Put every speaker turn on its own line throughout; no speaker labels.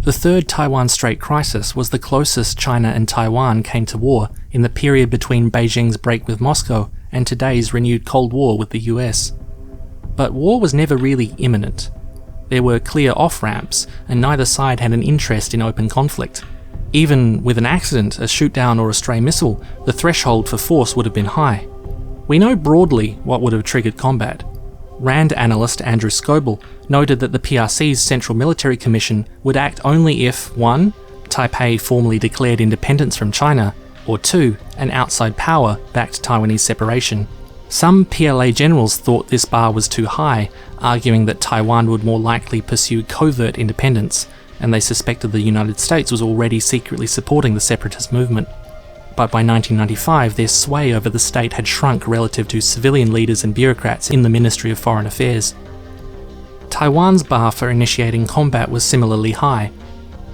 The Third Taiwan Strait crisis was the closest China and Taiwan came to war in the period between Beijing's break with Moscow and today's renewed Cold War with the US. But war was never really imminent. There were clear off-ramps, and neither side had an interest in open conflict. Even with an accident, a shoot-down or a stray missile, the threshold for force would have been high. We know broadly what would have triggered combat. RAND analyst Andrew Scoble noted that the PRC's Central Military Commission would act only if 1. Taipei formally declared independence from China, or 2. An outside power backed Taiwanese separation. Some PLA generals thought this bar was too high, arguing that Taiwan would more likely pursue covert independence, and they suspected the United States was already secretly supporting the separatist movement. But by 1995, their sway over the state had shrunk relative to civilian leaders and bureaucrats in the Ministry of Foreign Affairs. Taiwan's bar for initiating combat was similarly high.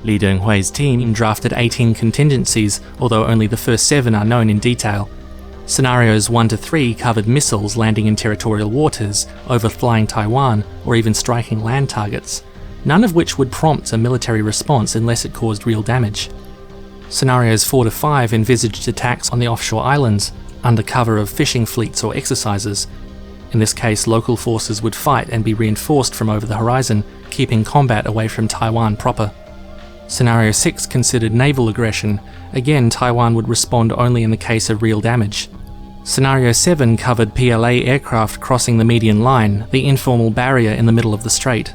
Li Denghui's team drafted 18 contingencies, although only the first 7 are known in detail. Scenarios 1 to 3 covered missiles landing in territorial waters, overflying Taiwan, or even striking land targets, none of which would prompt a military response unless it caused real damage. Scenarios 4 to 5 envisaged attacks on the offshore islands, under cover of fishing fleets or exercises. In this case, local forces would fight and be reinforced from over the horizon, keeping combat away from Taiwan proper. Scenario 6 considered naval aggression. Again, Taiwan would respond only in the case of real damage. Scenario 7 covered PLA aircraft crossing the median line, the informal barrier in the middle of the strait.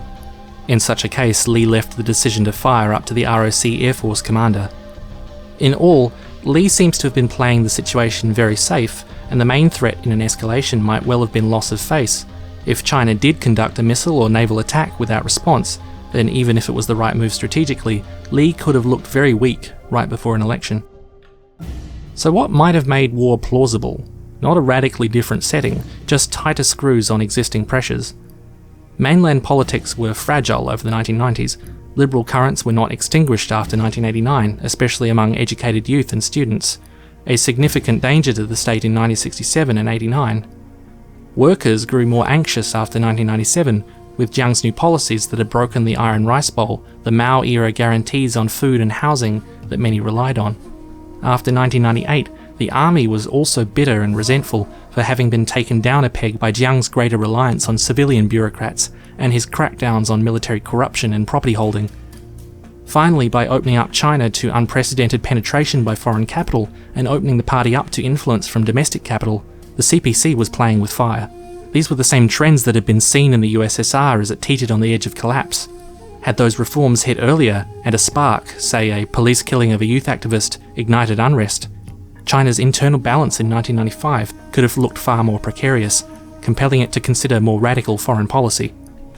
In such a case, Li left the decision to fire up to the ROC Air Force commander. In all, Li seems to have been playing the situation very safe, and the main threat in an escalation might well have been loss of face. If China did conduct a missile or naval attack without response, then even if it was the right move strategically, Li could have looked very weak right before an election. So what might have made war plausible? Not a radically different setting, just tighter screws on existing pressures. Mainland politics were fragile over the 1990s. Liberal currents were not extinguished after 1989, especially among educated youth and students, a significant danger to the state in 1967 and 89. Workers grew more anxious after 1997, with Jiang's new policies that had broken the iron rice bowl, the Mao-era guarantees on food and housing that many relied on. After 1998, the army was also bitter and resentful for having been taken down a peg by Jiang's greater reliance on civilian bureaucrats and his crackdowns on military corruption and property holding. Finally, by opening up China to unprecedented penetration by foreign capital and opening the party up to influence from domestic capital, the CPC was playing with fire. These were the same trends that had been seen in the USSR as it teetered on the edge of collapse. Had those reforms hit earlier and a spark, say a police killing of a youth activist, ignited unrest, China's internal balance in 1995 could have looked far more precarious, compelling it to consider more radical foreign policy.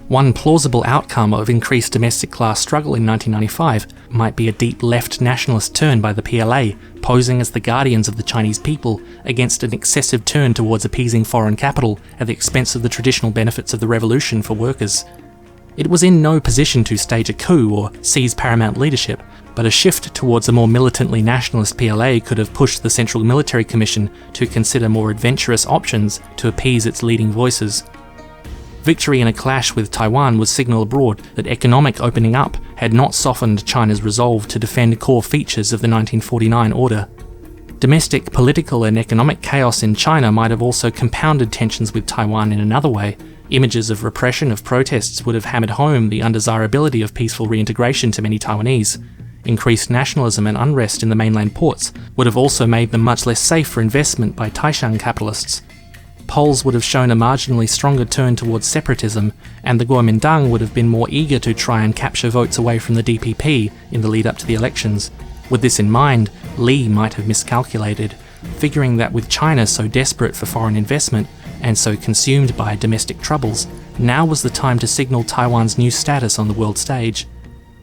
One plausible outcome of increased domestic class struggle in 1995 might be a deep left nationalist turn by the PLA, posing as the guardians of the Chinese people against an excessive turn towards appeasing foreign capital at the expense of the traditional benefits of the revolution for workers. It was in no position to stage a coup or seize paramount leadership, but a shift towards a more militantly nationalist PLA could have pushed the Central Military Commission to consider more adventurous options to appease its leading voices. Victory in a clash with Taiwan would signal abroad that economic opening up had not softened China's resolve to defend core features of the 1949 order. Domestic political and economic chaos in China might have also compounded tensions with Taiwan in another way. Images of repression of protests would have hammered home the undesirability of peaceful reintegration to many Taiwanese. Increased nationalism and unrest in the mainland ports would have also made them much less safe for investment by Taishan capitalists. Polls would have shown a marginally stronger turn towards separatism, and the Kuomintang would have been more eager to try and capture votes away from the DPP in the lead up to the elections. With this in mind, Li might have miscalculated, figuring that with China so desperate for foreign investment and so consumed by domestic troubles, now was the time to signal Taiwan's new status on the world stage.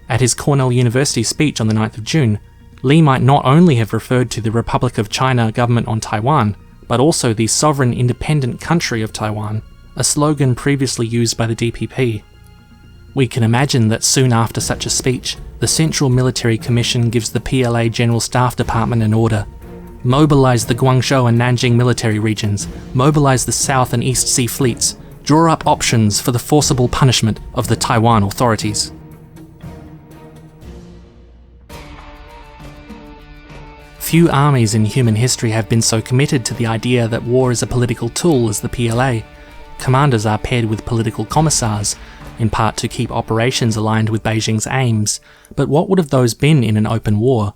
At his Cornell University speech on the 9th of June, Li might not only have referred to the Republic of China government on Taiwan, but also the sovereign independent country of Taiwan, a slogan previously used by the DPP. We can imagine that soon after such a speech, the Central Military Commission gives the PLA General Staff Department an order. Mobilize the Guangzhou and Nanjing military regions, mobilize the South and East Sea fleets, draw up options for the forcible punishment of the Taiwan authorities. Few armies in human history have been so committed to the idea that war is a political tool as the PLA. Commanders are paired with political commissars, in part to keep operations aligned with Beijing's aims, but what would have those been in an open war?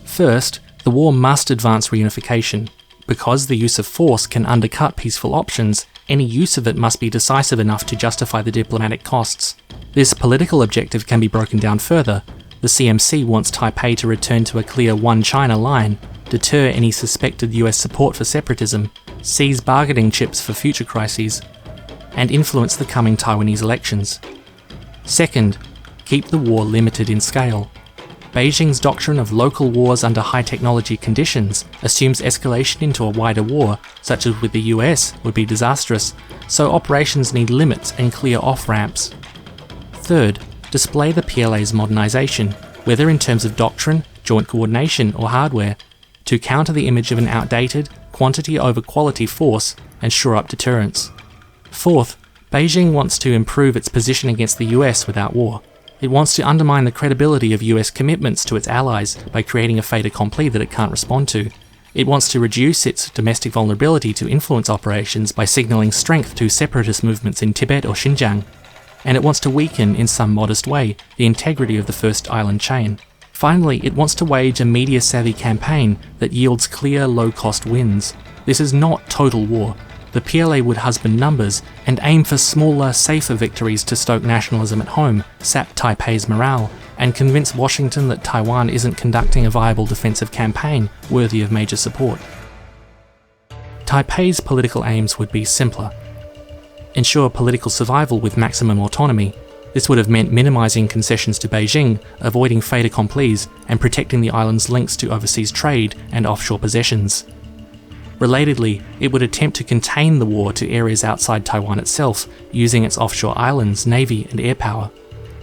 First, the war must advance reunification. Because the use of force can undercut peaceful options, any use of it must be decisive enough to justify the diplomatic costs. This political objective can be broken down further. The CMC wants Taipei to return to a clear One China line, deter any suspected US support for separatism, seize bargaining chips for future crises, and influence the coming Taiwanese elections. Second, keep the war limited in scale. Beijing's doctrine of local wars under high technology conditions assumes escalation into a wider war, such as with the US, would be disastrous, so operations need limits and clear off-ramps. Third, display the PLA's modernization, whether in terms of doctrine, joint coordination, or hardware, to counter the image of an outdated, quantity over quality force and shore up deterrence. Fourth, Beijing wants to improve its position against the US without war. It wants to undermine the credibility of US commitments to its allies by creating a fait accompli that it can't respond to. It wants to reduce its domestic vulnerability to influence operations by signalling strength to separatist movements in Tibet or Xinjiang. And it wants to weaken, in some modest way, the integrity of the first island chain. Finally, it wants to wage a media-savvy campaign that yields clear, low-cost wins. This is not total war. The PLA would husband numbers and aim for smaller, safer victories to stoke nationalism at home, sap Taipei's morale, and convince Washington that Taiwan isn't conducting a viable defensive campaign worthy of major support. Taipei's political aims would be simpler. Ensure political survival with maximum autonomy. This would have meant minimizing concessions to Beijing, avoiding fait accomplis, and protecting the island's links to overseas trade and offshore possessions. Relatedly, it would attempt to contain the war to areas outside Taiwan itself, using its offshore islands, navy, and air power.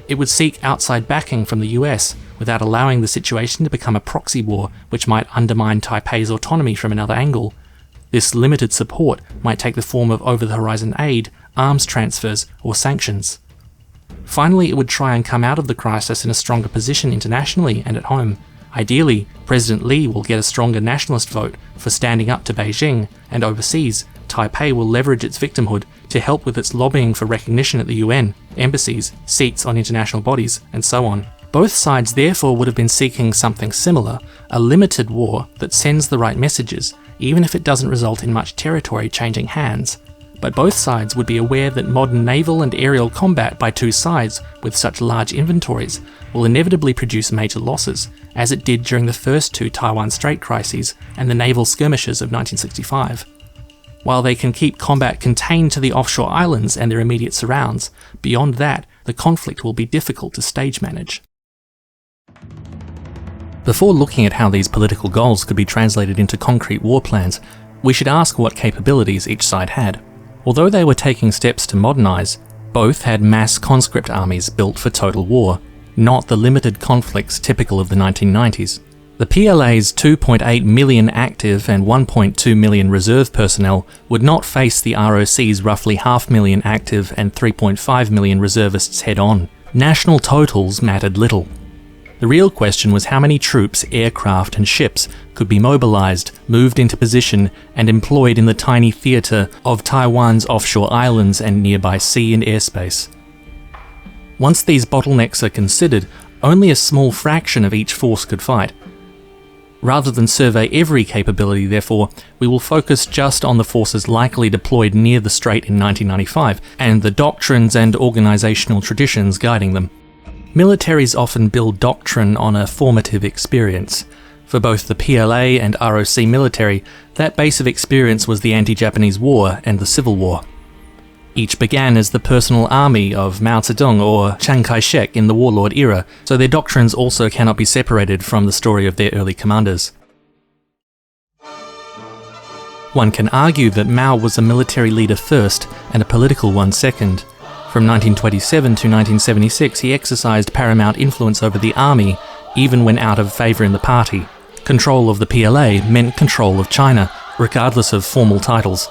It would seek outside backing from the US, without allowing the situation to become a proxy war which might undermine Taipei's autonomy from another angle. This limited support might take the form of over-the-horizon aid, arms transfers, or sanctions. Finally, it would try and come out of the crisis in a stronger position internationally and at home. Ideally, President Lee will get a stronger nationalist vote for standing up to Beijing, and overseas, Taipei will leverage its victimhood to help with its lobbying for recognition at the UN, embassies, seats on international bodies, and so on. Both sides therefore would have been seeking something similar, a limited war that sends the right messages, even if it doesn't result in much territory changing hands. But both sides would be aware that modern naval and aerial combat by two sides with such large inventories will inevitably produce major losses, as it did during the first two Taiwan Strait crises and the naval skirmishes of 1965. While they can keep combat contained to the offshore islands and their immediate surrounds, beyond that, the conflict will be difficult to stage manage. Before looking at how these political goals could be translated into concrete war plans, we should ask what capabilities each side had. Although they were taking steps to modernize, both had mass conscript armies built for total war, not the limited conflicts typical of the 1990s. The PLA's 2.8 million active and 1.2 million reserve personnel would not face the ROC's roughly 500,000 active and 3.5 million reservists head-on. National totals mattered little. The real question was how many troops, aircraft and ships could be mobilized, moved into position, and employed in the tiny theatre of Taiwan's offshore islands and nearby sea and airspace. Once these bottlenecks are considered, only a small fraction of each force could fight. Rather than survey every capability, therefore, we will focus just on the forces likely deployed near the Strait in 1995, and the doctrines and organisational traditions guiding them. Militaries often build doctrine on a formative experience. For both the PLA and ROC military, that base of experience was the anti-Japanese War and the Civil War. Each began as the personal army of Mao Zedong or Chiang Kai-shek in the warlord era, so their doctrines also cannot be separated from the story of their early commanders. One can argue that Mao was a military leader first and a political one second. From 1927 to 1976, he exercised paramount influence over the army, even when out of favour in the party. Control of the PLA meant control of China, regardless of formal titles.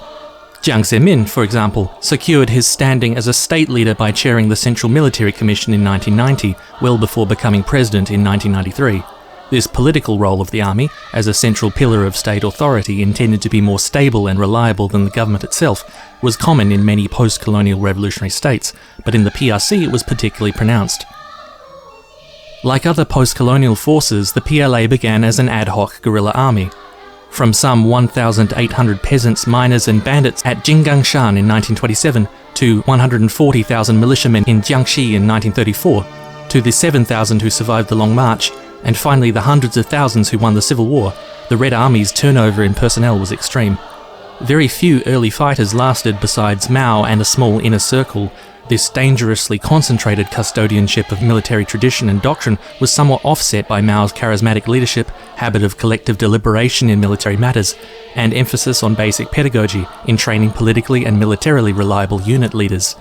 Jiang Zemin, for example, secured his standing as a state leader by chairing the Central Military Commission in 1990, well before becoming president in 1993. This political role of the army, as a central pillar of state authority intended to be more stable and reliable than the government itself, was common in many post-colonial revolutionary states, but in the PRC it was particularly pronounced. Like other post-colonial forces, the PLA began as an ad hoc guerrilla army. From some 1,800 peasants, miners and bandits at Jinggangshan in 1927, to 140,000 militiamen in Jiangxi in 1934, to the 7,000 who survived the Long March, and finally the hundreds of thousands who won the Civil War, the Red Army's turnover in personnel was extreme. Very few early fighters lasted besides Mao and a small inner circle. This dangerously concentrated custodianship of military tradition and doctrine was somewhat offset by Mao's charismatic leadership, habit of collective deliberation in military matters, and emphasis on basic pedagogy in training politically and militarily reliable unit leaders.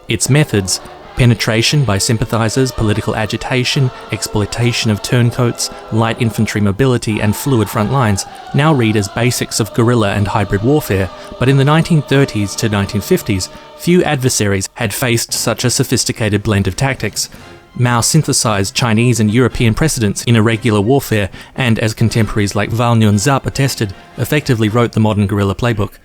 Its methods, penetration by sympathizers, political agitation, exploitation of turncoats, light infantry mobility and fluid front lines, now read as basics of guerrilla and hybrid warfare, but in the 1930s to 1950s, few adversaries had faced such a sophisticated blend of tactics. Mao synthesized Chinese and European precedents in irregular warfare and, as contemporaries like Val Nguyen Giap attested, effectively wrote the modern guerrilla playbook.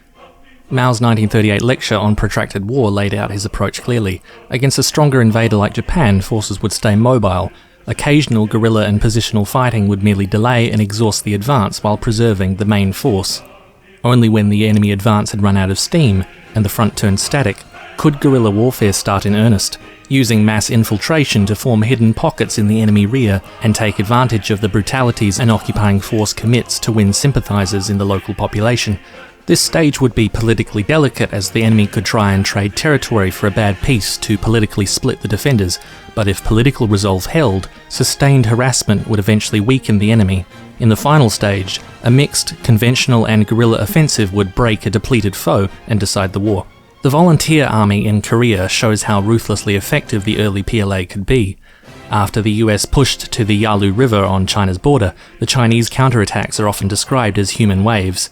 Mao's 1938 lecture on protracted war laid out his approach clearly. Against a stronger invader like Japan, forces would stay mobile. Occasional guerrilla and positional fighting would merely delay and exhaust the advance while preserving the main force. Only when the enemy advance had run out of steam and the front turned static could guerrilla warfare start in earnest, using mass infiltration to form hidden pockets in the enemy rear and take advantage of the brutalities an occupying force commits to win sympathizers in the local population. This stage would be politically delicate as the enemy could try and trade territory for a bad peace to politically split the defenders, but if political resolve held, sustained harassment would eventually weaken the enemy. In the final stage, a mixed, conventional and guerrilla offensive would break a depleted foe and decide the war. The volunteer army in Korea shows how ruthlessly effective the early PLA could be. After the US pushed to the Yalu River on China's border, the Chinese counterattacks are often described as human waves.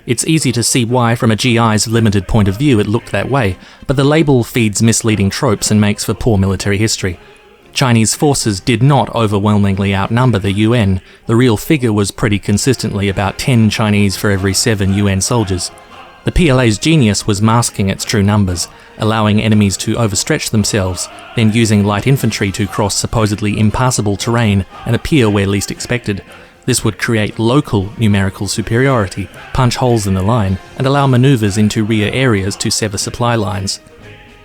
It's easy to see why, from a GI's limited point of view, it looked that way, but the label feeds misleading tropes and makes for poor military history. Chinese forces did not overwhelmingly outnumber the UN. The real figure was pretty consistently about 10 Chinese for every 7 UN soldiers. The PLA's genius was masking its true numbers, allowing enemies to overstretch themselves, then using light infantry to cross supposedly impassable terrain and appear where least expected. This would create local numerical superiority, punch holes in the line, and allow maneuvers into rear areas to sever supply lines.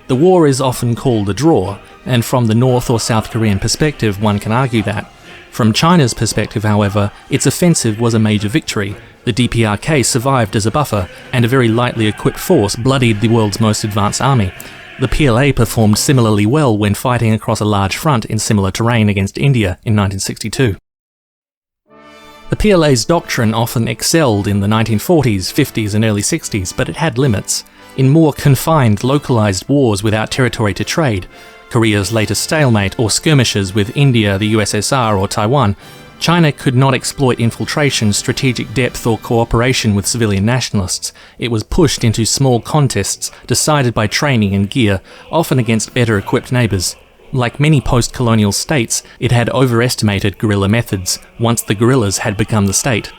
The war is often called a draw, and from the North or South Korean perspective one can argue that. From China's perspective, however, its offensive was a major victory. The DPRK survived as a buffer, and a very lightly equipped force bloodied the world's most advanced army. The PLA performed similarly well when fighting across a large front in similar terrain against India in 1962. The PLA's doctrine often excelled in the 1940s, 50s and early 60s, but it had limits. In more confined, localized wars without territory to trade, Korea's latest stalemate or skirmishes with India, the USSR or Taiwan, China could not exploit infiltration, strategic depth or cooperation with civilian nationalists. It was pushed into small contests decided by training and gear, often against better equipped neighbours. Like many post-colonial states, it had overestimated guerrilla methods, once the guerrillas had become the state.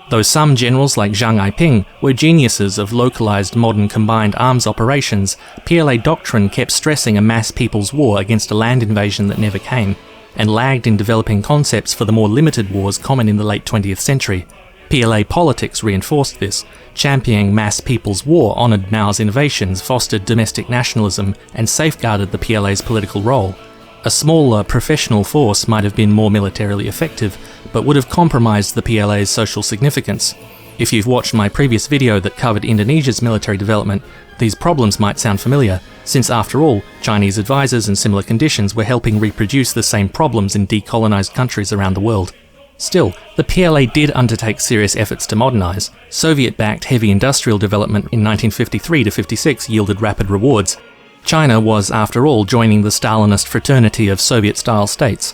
Though some generals like Zhang Aiping were geniuses of localized modern combined arms operations, PLA doctrine kept stressing a mass people's war against a land invasion that never came, and lagged in developing concepts for the more limited wars common in the late 20th century. PLA politics reinforced this. Championing mass people's war honoured Mao's innovations, fostered domestic nationalism, and safeguarded the PLA's political role. A smaller, professional force might have been more militarily effective, but would have compromised the PLA's social significance. If you've watched my previous video that covered Indonesia's military development, these problems might sound familiar, since after all, Chinese advisors in similar conditions were helping reproduce the same problems in decolonized countries around the world. Still, the PLA did undertake serious efforts to modernize. Soviet-backed heavy industrial development in 1953 to 56 yielded rapid rewards. China was, after all, joining the Stalinist fraternity of Soviet-style states.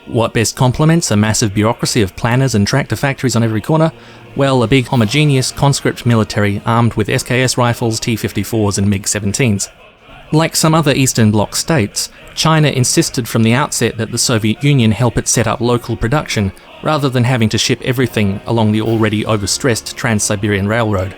What best complements a massive bureaucracy of planners and tractor factories on every corner? Well, a big homogeneous conscript military armed with SKS rifles, T-54s and MiG-17s. Like some other Eastern Bloc states, China insisted from the outset that the Soviet Union help it set up local production, rather than having to ship everything along the already overstressed Trans-Siberian Railroad.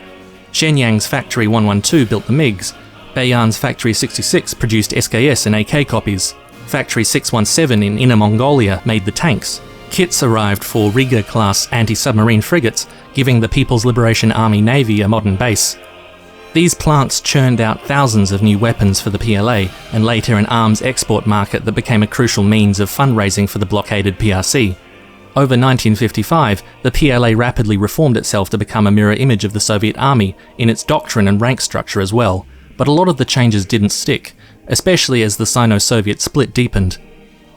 Shenyang's Factory 112 built the MiGs, Beiyan's Factory 66 produced SKS and AK copies, Factory 617 in Inner Mongolia made the tanks. Kits arrived for Riga-class anti-submarine frigates, giving the People's Liberation Army Navy a modern base. These plants churned out thousands of new weapons for the PLA, and later an arms export market that became a crucial means of fundraising for the blockaded PRC. Over 1955, the PLA rapidly reformed itself to become a mirror image of the Soviet army in its doctrine and rank structure as well, but a lot of the changes didn't stick, especially as the Sino-Soviet split deepened.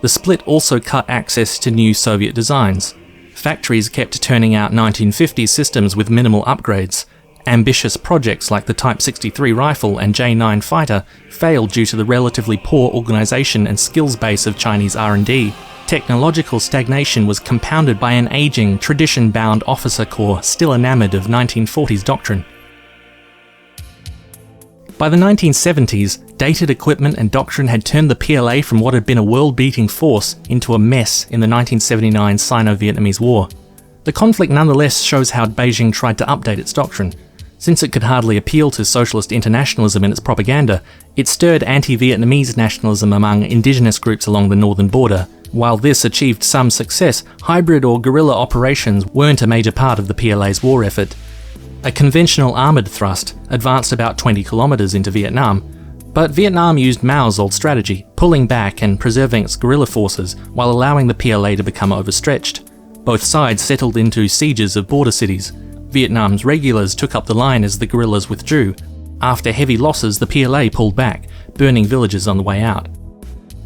The split also cut access to new Soviet designs. Factories kept turning out 1950s systems with minimal upgrades. Ambitious projects like the Type 63 rifle and J-9 fighter failed due to the relatively poor organisation and skills base of Chinese R&D. Technological stagnation was compounded by an ageing, tradition-bound officer corps still enamoured of 1940s doctrine. By the 1970s, dated equipment and doctrine had turned the PLA from what had been a world-beating force into a mess in the 1979 Sino-Vietnamese War. The conflict nonetheless shows how Beijing tried to update its doctrine. Since it could hardly appeal to socialist internationalism in its propaganda, it stirred anti-Vietnamese nationalism among indigenous groups along the northern border. While this achieved some success, hybrid or guerrilla operations weren't a major part of the PLA's war effort. A conventional armoured thrust advanced about 20 kilometres into Vietnam, but Vietnam used Mao's old strategy, pulling back and preserving its guerrilla forces while allowing the PLA to become overstretched. Both sides settled into sieges of border cities. Vietnam's regulars took up the line as the guerrillas withdrew. After heavy losses, the PLA pulled back, burning villages on the way out.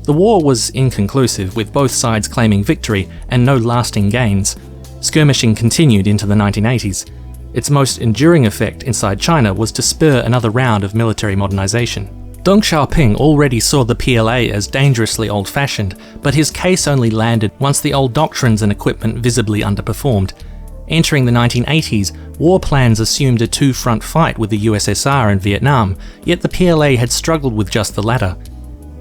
The war was inconclusive, with both sides claiming victory and no lasting gains. Skirmishing continued into the 1980s. Its most enduring effect inside China was to spur another round of military modernization. Deng Xiaoping already saw the PLA as dangerously old-fashioned, but his case only landed once the old doctrines and equipment visibly underperformed. Entering the 1980s, war plans assumed a two-front fight with the USSR and Vietnam, yet the PLA had struggled with just the latter.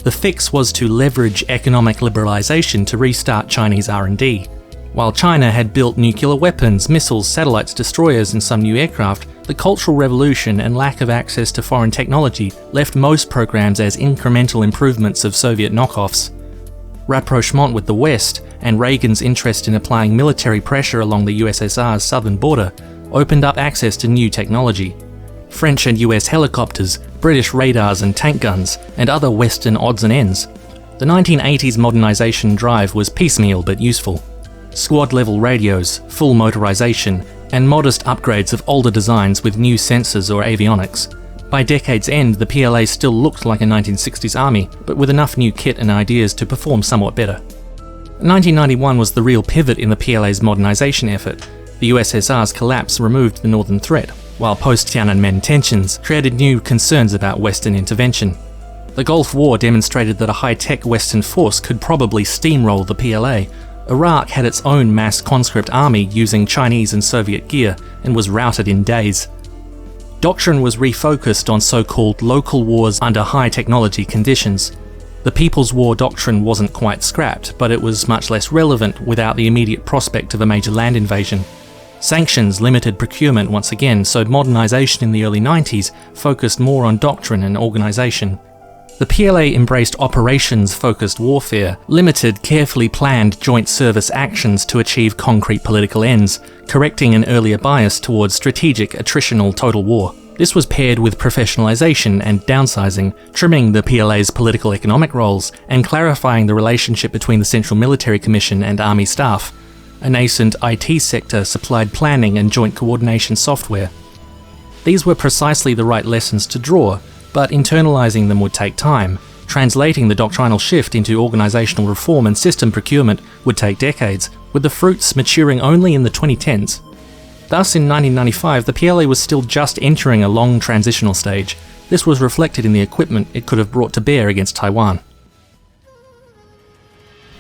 The fix was to leverage economic liberalization to restart Chinese R&D. While China had built nuclear weapons, missiles, satellites, destroyers and some new aircraft, the Cultural Revolution and lack of access to foreign technology left most programs as incremental improvements of Soviet knockoffs. Rapprochement with the West and Reagan's interest in applying military pressure along the USSR's southern border opened up access to new technology. French and US helicopters, British radars and tank guns, and other Western odds and ends. The 1980s modernization drive was piecemeal but useful. Squad-level radios, full motorization, and modest upgrades of older designs with new sensors or avionics. By decade's end, the PLA still looked like a 1960s army, but with enough new kit and ideas to perform somewhat better. 1991 was the real pivot in the PLA's modernization effort. The USSR's collapse removed the northern threat, while post-Tiananmen tensions created new concerns about Western intervention. The Gulf War demonstrated that a high-tech Western force could probably steamroll the PLA. Iraq had its own mass conscript army using Chinese and Soviet gear and was routed in days. Doctrine was refocused on so-called local wars under high-technology conditions. The People's War doctrine wasn't quite scrapped, but it was much less relevant without the immediate prospect of a major land invasion. Sanctions limited procurement once again, so modernization in the early 90s focused more on doctrine and organization. The PLA embraced operations-focused warfare, limited, carefully planned joint service actions to achieve concrete political ends, correcting an earlier bias towards strategic, attritional total war. This was paired with professionalization and downsizing, trimming the PLA's political economic roles and clarifying the relationship between the Central Military Commission and Army staff. A nascent IT sector supplied planning and joint coordination software. These were precisely the right lessons to draw, but internalizing them would take time. Translating the doctrinal shift into organizational reform and system procurement would take decades, with the fruits maturing only in the 2010s. Thus, in 1995, the PLA was still just entering a long transitional stage. This was reflected in the equipment it could have brought to bear against Taiwan.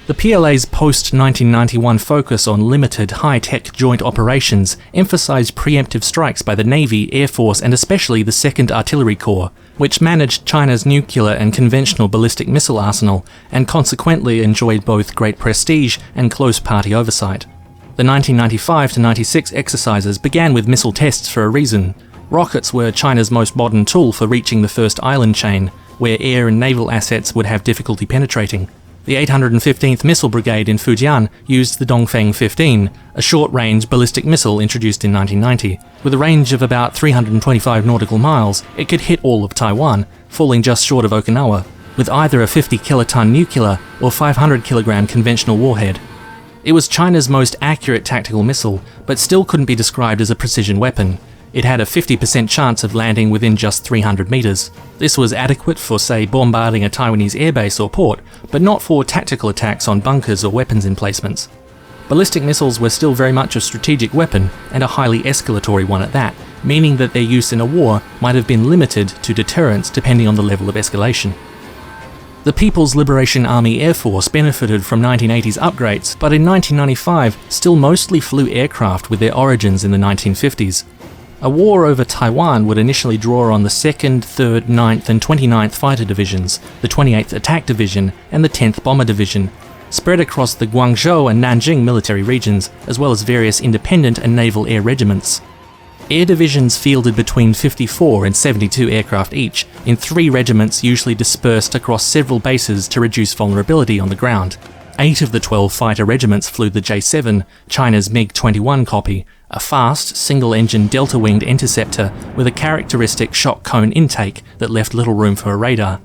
The PLA's post-1991 focus on limited, high-tech joint operations emphasized preemptive strikes by the Navy, Air Force and especially the 2nd Artillery Corps, which managed China's nuclear and conventional ballistic missile arsenal and consequently enjoyed both great prestige and close party oversight. The 1995-96 exercises began with missile tests for a reason. Rockets were China's most modern tool for reaching the first island chain, where air and naval assets would have difficulty penetrating. The 815th Missile Brigade in Fujian used the Dongfeng 15, a short-range ballistic missile introduced in 1990. With a range of about 325 nautical miles, it could hit all of Taiwan, falling just short of Okinawa, with either a 50-kiloton nuclear or 500-kilogram conventional warhead. It was China's most accurate tactical missile, but still couldn't be described as a precision weapon. It had a 50% chance of landing within just 300 meters. This was adequate for, say, bombarding a Taiwanese airbase or port, but not for tactical attacks on bunkers or weapons emplacements. Ballistic missiles were still very much a strategic weapon, and a highly escalatory one at that, meaning that their use in a war might have been limited to deterrence depending on the level of escalation. The People's Liberation Army Air Force benefited from 1980s upgrades, but in 1995 still mostly flew aircraft with their origins in the 1950s. A war over Taiwan would initially draw on the 2nd, 3rd, 9th and 29th Fighter Divisions, the 28th Attack Division and the 10th Bomber Division, spread across the Guangzhou and Nanjing military regions, as well as various independent and naval air regiments. Air divisions fielded between 54 and 72 aircraft each, in 3 regiments usually dispersed across several bases to reduce vulnerability on the ground. 8 of the 12 fighter regiments flew the J-7, China's MiG-21 copy, a fast, single-engine delta-winged interceptor with a characteristic shock cone intake that left little room for a radar.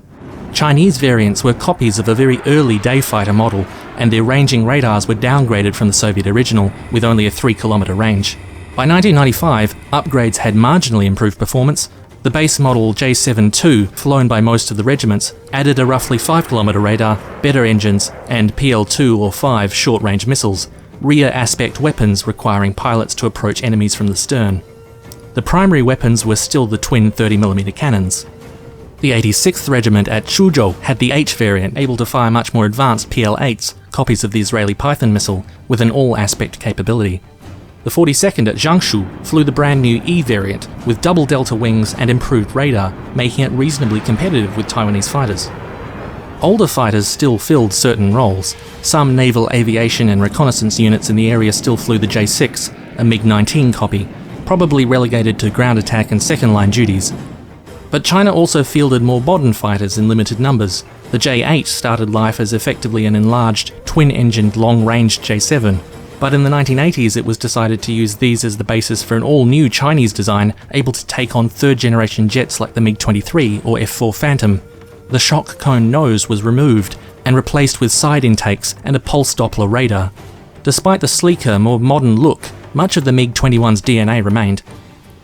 Chinese variants were copies of a very early day fighter model, and their ranging radars were downgraded from the Soviet original, with only a 3-kilometer range. By 1995, upgrades had marginally improved performance. The base model J-7-2, flown by most of the regiments, added a roughly 5-kilometer radar, better engines, and PL-2 or 5 short-range missiles, rear aspect weapons requiring pilots to approach enemies from the stern. The primary weapons were still the twin 30mm cannons. The 86th Regiment at Chuzhou had the H variant, able to fire much more advanced PL-8s, copies of the Israeli Python missile, with an all-aspect capability. The 42nd at Jiangsu flew the brand new E variant, with double delta wings and improved radar, making it reasonably competitive with Taiwanese fighters. Older fighters still filled certain roles. Some naval aviation and reconnaissance units in the area still flew the J-6, a MiG-19 copy, probably relegated to ground attack and second-line duties. But China also fielded more modern fighters in limited numbers. The J-8 started life as effectively an enlarged, twin-engined, long-range J-7, but in the 1980s it was decided to use these as the basis for an all-new Chinese design able to take on third-generation jets like the MiG-23 or F-4 Phantom. The shock cone nose was removed and replaced with side intakes and a pulse Doppler radar. Despite the sleeker, more modern look, much of the MiG-21's DNA remained.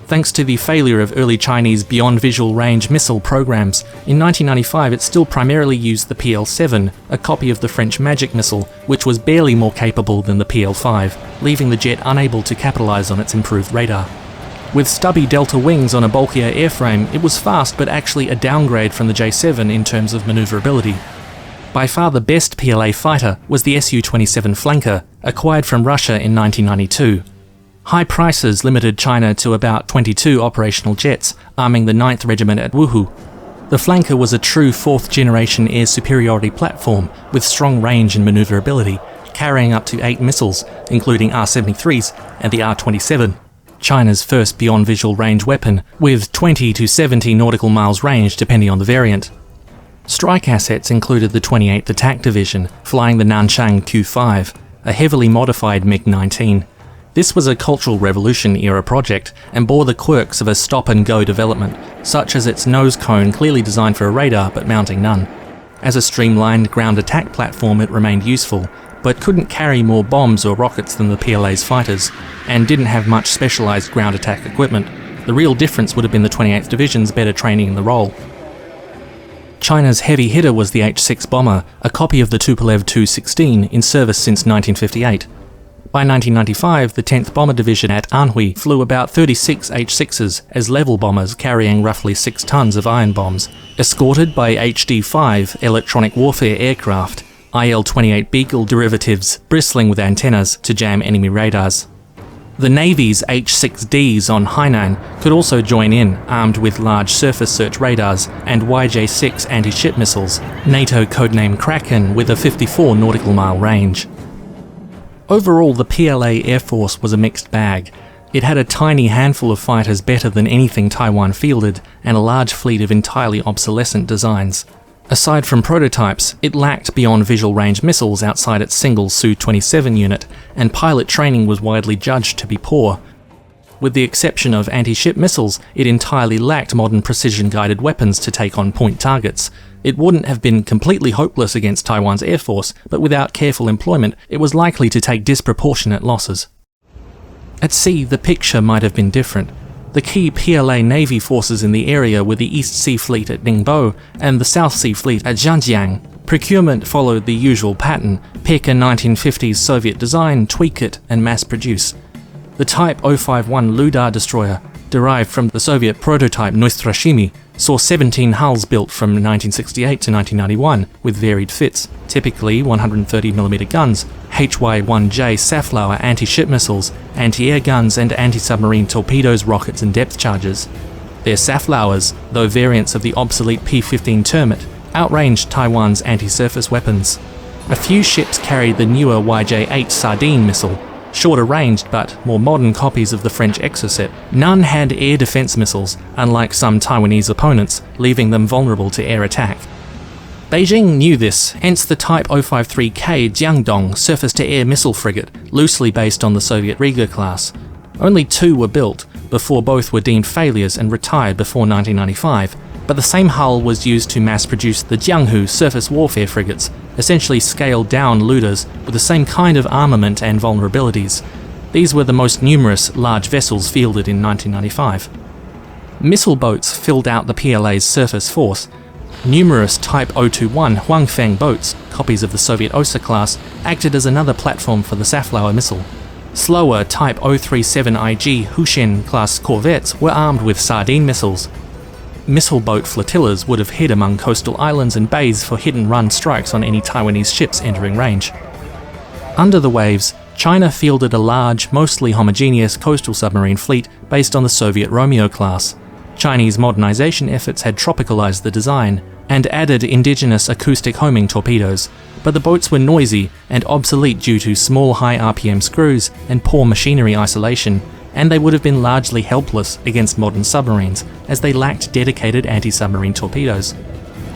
Thanks to the failure of early Chinese beyond visual range missile programs, in 1995 it still primarily used the PL-7, a copy of the French Magic missile, which was barely more capable than the PL-5, leaving the jet unable to capitalize on its improved radar. With stubby delta wings on a bulkier airframe, it was fast but actually a downgrade from the J-7 in terms of maneuverability. By far the best PLA fighter was the Su-27 Flanker, acquired from Russia in 1992. High prices limited China to about 22 operational jets, arming the 9th Regiment at Wuhu. The Flanker was a true 4th-generation air superiority platform with strong range and maneuverability, carrying up to 8 missiles, including R-73s and the R-27. China's first beyond visual range weapon, with 20 to 70 nautical miles range depending on the variant. Strike assets included the 28th Attack Division, flying the Nanchang Q-5, a heavily modified MiG-19. This was a Cultural Revolution era project and bore the quirks of a stop-and-go development, such as its nose cone clearly designed for a radar but mounting none. As a streamlined ground attack platform it remained useful, but couldn't carry more bombs or rockets than the PLA's fighters, and didn't have much specialised ground attack equipment. The real difference would have been the 28th Division's better training in the role. China's heavy hitter was the H-6 bomber, a copy of the Tupolev Tu-16 in service since 1958. By 1995, the 10th Bomber Division at Anhui flew about 36 H-6s as level bombers carrying roughly 6 tons of iron bombs, escorted by HD-5 electronic warfare aircraft, IL-28 Beagle derivatives bristling with antennas to jam enemy radars. The Navy's H-6Ds on Hainan could also join in, armed with large surface search radars and YJ-6 anti-ship missiles, NATO codename Kraken, with a 54 nautical mile range. Overall, the PLA Air Force was a mixed bag. It had a tiny handful of fighters better than anything Taiwan fielded, and a large fleet of entirely obsolescent designs. Aside from prototypes, it lacked beyond visual range missiles outside its single Su-27 unit, and pilot training was widely judged to be poor. With the exception of anti-ship missiles, it entirely lacked modern precision-guided weapons to take on point targets. It wouldn't have been completely hopeless against Taiwan's Air Force, but without careful employment, it was likely to take disproportionate losses. At sea, the picture might have been different. The key PLA Navy forces in the area were the East Sea Fleet at Ningbo and the South Sea Fleet at Zhangjiang. Procurement followed the usual pattern: pick a 1950s Soviet design, tweak it, and mass produce. The Type 051 Ludar destroyer, derived from the Soviet prototype Nostroshimi, saw 17 hulls built from 1968 to 1991 with varied fits, typically 130mm guns, HY-1J Safflower anti-ship missiles, anti-air guns, and anti-submarine torpedoes, rockets, and depth charges. Their Safflowers, though variants of the obsolete P-15 Termit, outranged Taiwan's anti-surface weapons. A few ships carried the newer YJ-8 Sardine missile, shorter ranged but more modern copies of the French Exocet. None had air defense missiles, unlike some Taiwanese opponents, leaving them vulnerable to air attack. Beijing knew this, hence the Type 053K Jiangdong surface-to-air missile frigate, loosely based on the Soviet Riga class. Only 2 were built, before both were deemed failures and retired before 1995, but the same hull was used to mass-produce the Jianghu surface warfare frigates, essentially scaled-down Ludars with the same kind of armament and vulnerabilities. These were the most numerous large vessels fielded in 1995. Missile boats filled out the PLA's surface force. Numerous Type 021 Huangfeng boats, copies of the Soviet Osa class, acted as another platform for the Safflower missile. Slower Type 037IG Hushen class corvettes were armed with Sardine missiles. Missile boat flotillas would have hid among coastal islands and bays for hit-and-run strikes on any Taiwanese ships entering range. Under the waves, China fielded a large, mostly homogeneous coastal submarine fleet based on the Soviet Romeo class. Chinese modernization efforts had tropicalized the design and added indigenous acoustic homing torpedoes, but the boats were noisy and obsolete due to small high RPM screws and poor machinery isolation, and they would have been largely helpless against modern submarines as they lacked dedicated anti-submarine torpedoes.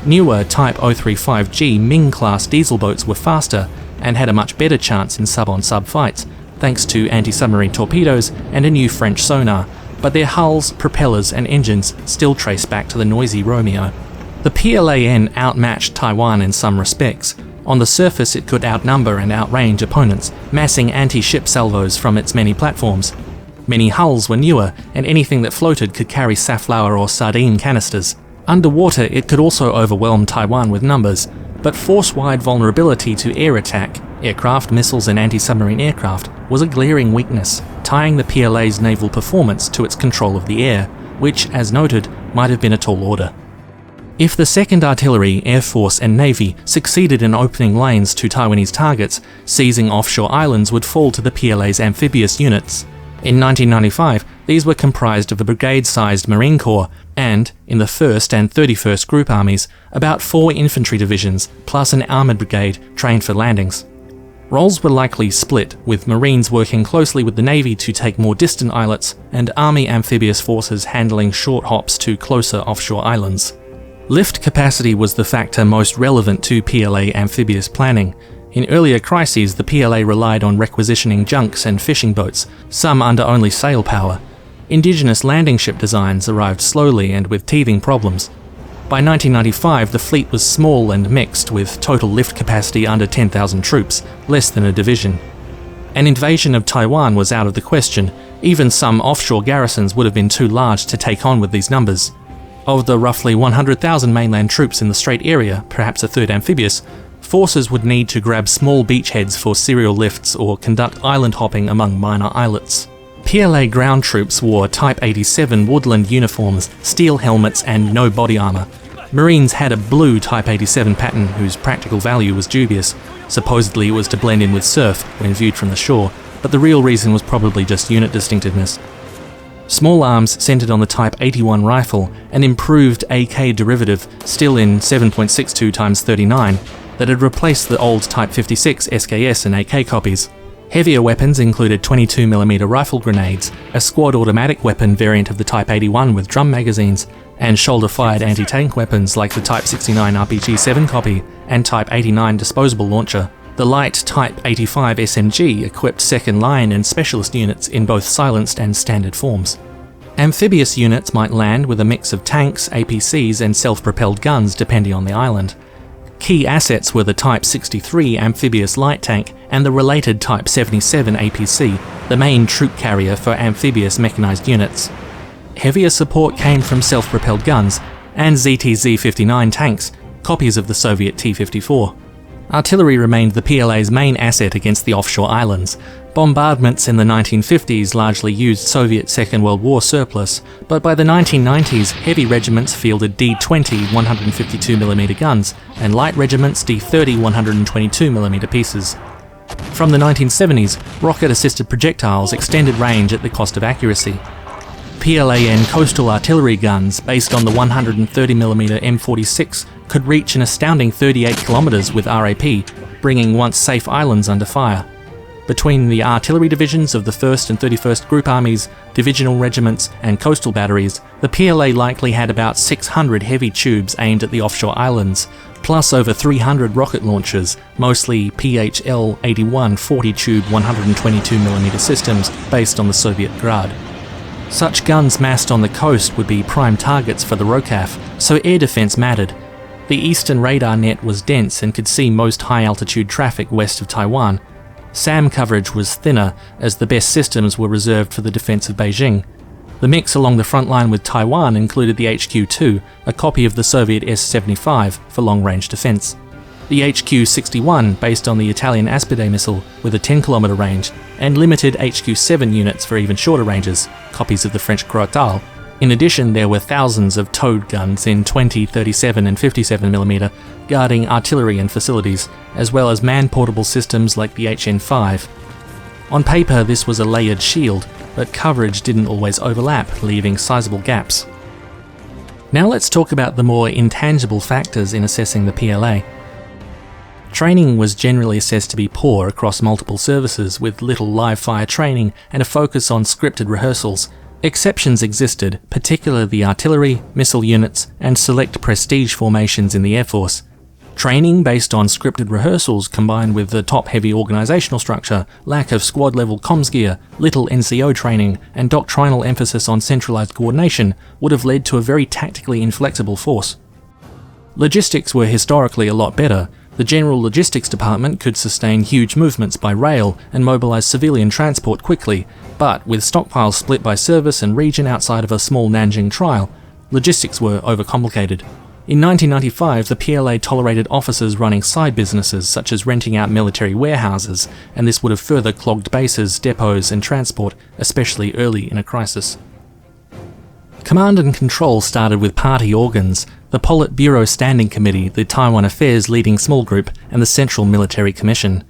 Newer Type 035G Ming-class diesel boats were faster and had a much better chance in sub-on-sub fights, thanks to anti-submarine torpedoes and a new French sonar, but their hulls, propellers, and engines still trace back to the noisy Romeo. The PLAN outmatched Taiwan in some respects. On the surface, it could outnumber and outrange opponents, massing anti-ship salvos from its many platforms. Many hulls were newer, and anything that floated could carry Safflower or Sardine canisters. Underwater, it could also overwhelm Taiwan with numbers, but force-wide vulnerability to air attack, aircraft, missiles, and anti-submarine aircraft was a glaring weakness, tying the PLA's naval performance to its control of the air, which, as noted, might have been a tall order. If the 2nd Artillery, Air Force, and Navy succeeded in opening lanes to Taiwanese targets, seizing offshore islands would fall to the PLA's Amphibious units. In 1995, these were comprised of a brigade-sized Marine Corps and, in the 1st and 31st Group Armies, about 4 infantry divisions, plus an armoured brigade trained for landings. Roles were likely split, with Marines working closely with the Navy to take more distant islets, and Army amphibious forces handling short hops to closer offshore islands. Lift capacity was the factor most relevant to PLA amphibious planning. In earlier crises, the PLA relied on requisitioning junks and fishing boats, some under only sail power. Indigenous landing ship designs arrived slowly and with teething problems. By 1995, the fleet was small and mixed, with total lift capacity under 10,000 troops, less than a division. An invasion of Taiwan was out of the question. Even some offshore garrisons would have been too large to take on with these numbers. Of the roughly 100,000 mainland troops in the Strait area, perhaps a third amphibious, forces would need to grab small beachheads for serial lifts or conduct island hopping among minor islets. PLA ground troops wore Type 87 woodland uniforms, steel helmets, and no body armour. Marines had a blue Type 87 pattern whose practical value was dubious. Supposedly it was to blend in with surf when viewed from the shore, but the real reason was probably just unit distinctiveness. Small arms centered on the Type 81 rifle, an improved AK derivative still in 7.62x39 that had replaced the old Type 56 SKS and AK copies. Heavier weapons included 22mm rifle grenades, a squad automatic weapon variant of the Type 81 with drum magazines, and shoulder-fired anti-tank weapons like the Type 69 RPG-7 copy and Type 89 disposable launcher. The light Type 85 SMG equipped second line and specialist units in both silenced and standard forms. Amphibious units might land with a mix of tanks, APCs and self-propelled guns depending on the island. Key assets were the Type 63 Amphibious light tank and the related Type 77 APC, the main troop carrier for amphibious mechanized units. Heavier support came from self-propelled guns and ZTZ-59 tanks, copies of the Soviet T-54. Artillery remained the PLA's main asset against the offshore islands. Bombardments in the 1950s largely used Soviet Second World War surplus, but by the 1990s heavy regiments fielded D-20 152mm guns and light regiments D-30 122mm pieces. From the 1970s, rocket-assisted projectiles extended range at the cost of accuracy. PLA and coastal artillery guns based on the 130mm M46 could reach an astounding 38 kilometers with RAP, bringing once safe islands under fire. Between the artillery divisions of the 1st and 31st Group Armies, divisional regiments and coastal batteries, the PLA likely had about 600 heavy tubes aimed at the offshore islands, plus over 300 rocket launchers, mostly PHL-81 40-tube 122mm systems based on the Soviet Grad. Such guns massed on the coast would be prime targets for the ROCAF, so air defense mattered. The eastern radar net was dense and could see most high-altitude traffic west of Taiwan. SAM coverage was thinner, as the best systems were reserved for the defense of Beijing. The mix along the front line with Taiwan included the HQ-2, a copy of the Soviet S-75 for long-range defense. The HQ-61, based on the Italian Aspide missile with a 10-kilometer range, and limited HQ-7 units for even shorter ranges, copies of the French Croatal. In addition, there were thousands of towed guns in 20, 37 and 57mm guarding artillery and facilities, as well as man-portable systems like the HN-5. On paper, this was a layered shield, but coverage didn't always overlap, leaving sizable gaps. Now let's talk about the more intangible factors in assessing the PLA. Training was generally assessed to be poor across multiple services, with little live-fire training and a focus on scripted rehearsals. Exceptions existed, particularly the artillery, missile units, and select prestige formations in the Air Force. Training based on scripted rehearsals combined with the top-heavy organisational structure, lack of squad-level comms gear, little NCO training, and doctrinal emphasis on centralised coordination would have led to a very tactically inflexible force. Logistics were historically a lot better. The General Logistics Department could sustain huge movements by rail and mobilise civilian transport quickly, but with stockpiles split by service and region outside of a small Nanjing trial, logistics were overcomplicated. In 1995, the PLA tolerated officers running side businesses such as renting out military warehouses, and this would have further clogged bases, depots and transport, especially early in a crisis. Command and control started with party organs, the Politburo Standing Committee, the Taiwan Affairs Leading Small Group, and the Central Military Commission.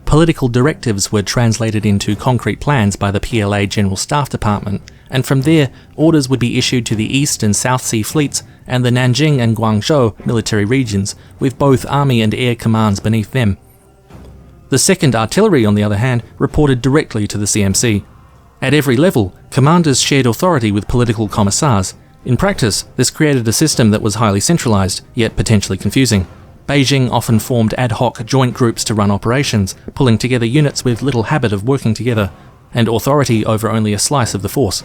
Political directives were translated into concrete plans by the PLA General Staff Department, and from there, orders would be issued to the East and South Sea Fleets and the Nanjing and Guangzhou military regions, with both Army and Air commands beneath them. The 2nd Artillery, on the other hand, reported directly to the CMC. At every level, commanders shared authority with political commissars. In practice, this created a system that was highly centralised, yet potentially confusing. Beijing often formed ad hoc joint groups to run operations, pulling together units with little habit of working together, and authority over only a slice of the force.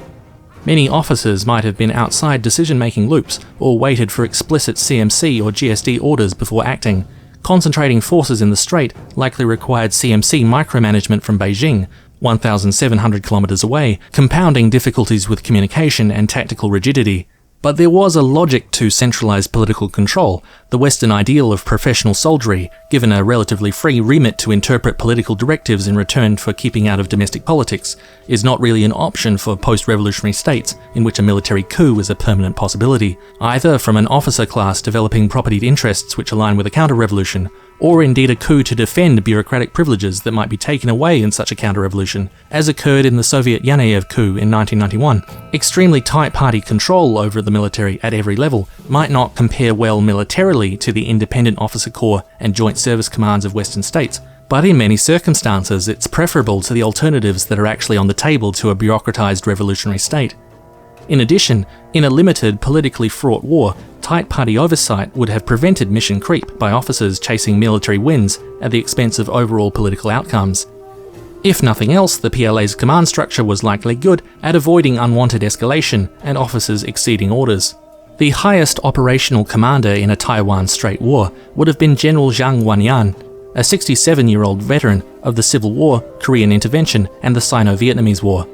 Many officers might have been outside decision-making loops, or waited for explicit CMC or GSD orders before acting. Concentrating forces in the Strait likely required CMC micromanagement from Beijing, 1,700 kilometers away, compounding difficulties with communication and tactical rigidity. But there was a logic to centralized political control. The Western ideal of professional soldiery, given a relatively free remit to interpret political directives in return for keeping out of domestic politics, is not really an option for post-revolutionary states in which a military coup is a permanent possibility, either from an officer class developing propertied interests which align with a counter-revolution, or indeed a coup to defend bureaucratic privileges that might be taken away in such a counter-revolution, as occurred in the Soviet Yanayev coup in 1991. Extremely tight party control over the military at every level might not compare well militarily to the independent officer corps and joint service commands of Western states, but in many circumstances it's preferable to the alternatives that are actually on the table to a bureaucratized revolutionary state. In addition, in a limited, politically fraught war, tight party oversight would have prevented mission creep by officers chasing military wins at the expense of overall political outcomes. If nothing else, the PLA's command structure was likely good at avoiding unwanted escalation and officers exceeding orders. The highest operational commander in a Taiwan Strait war would have been General Zhang Wanyan, a 67-year-old veteran of the Civil War, Korean Intervention, and the Sino-Vietnamese War.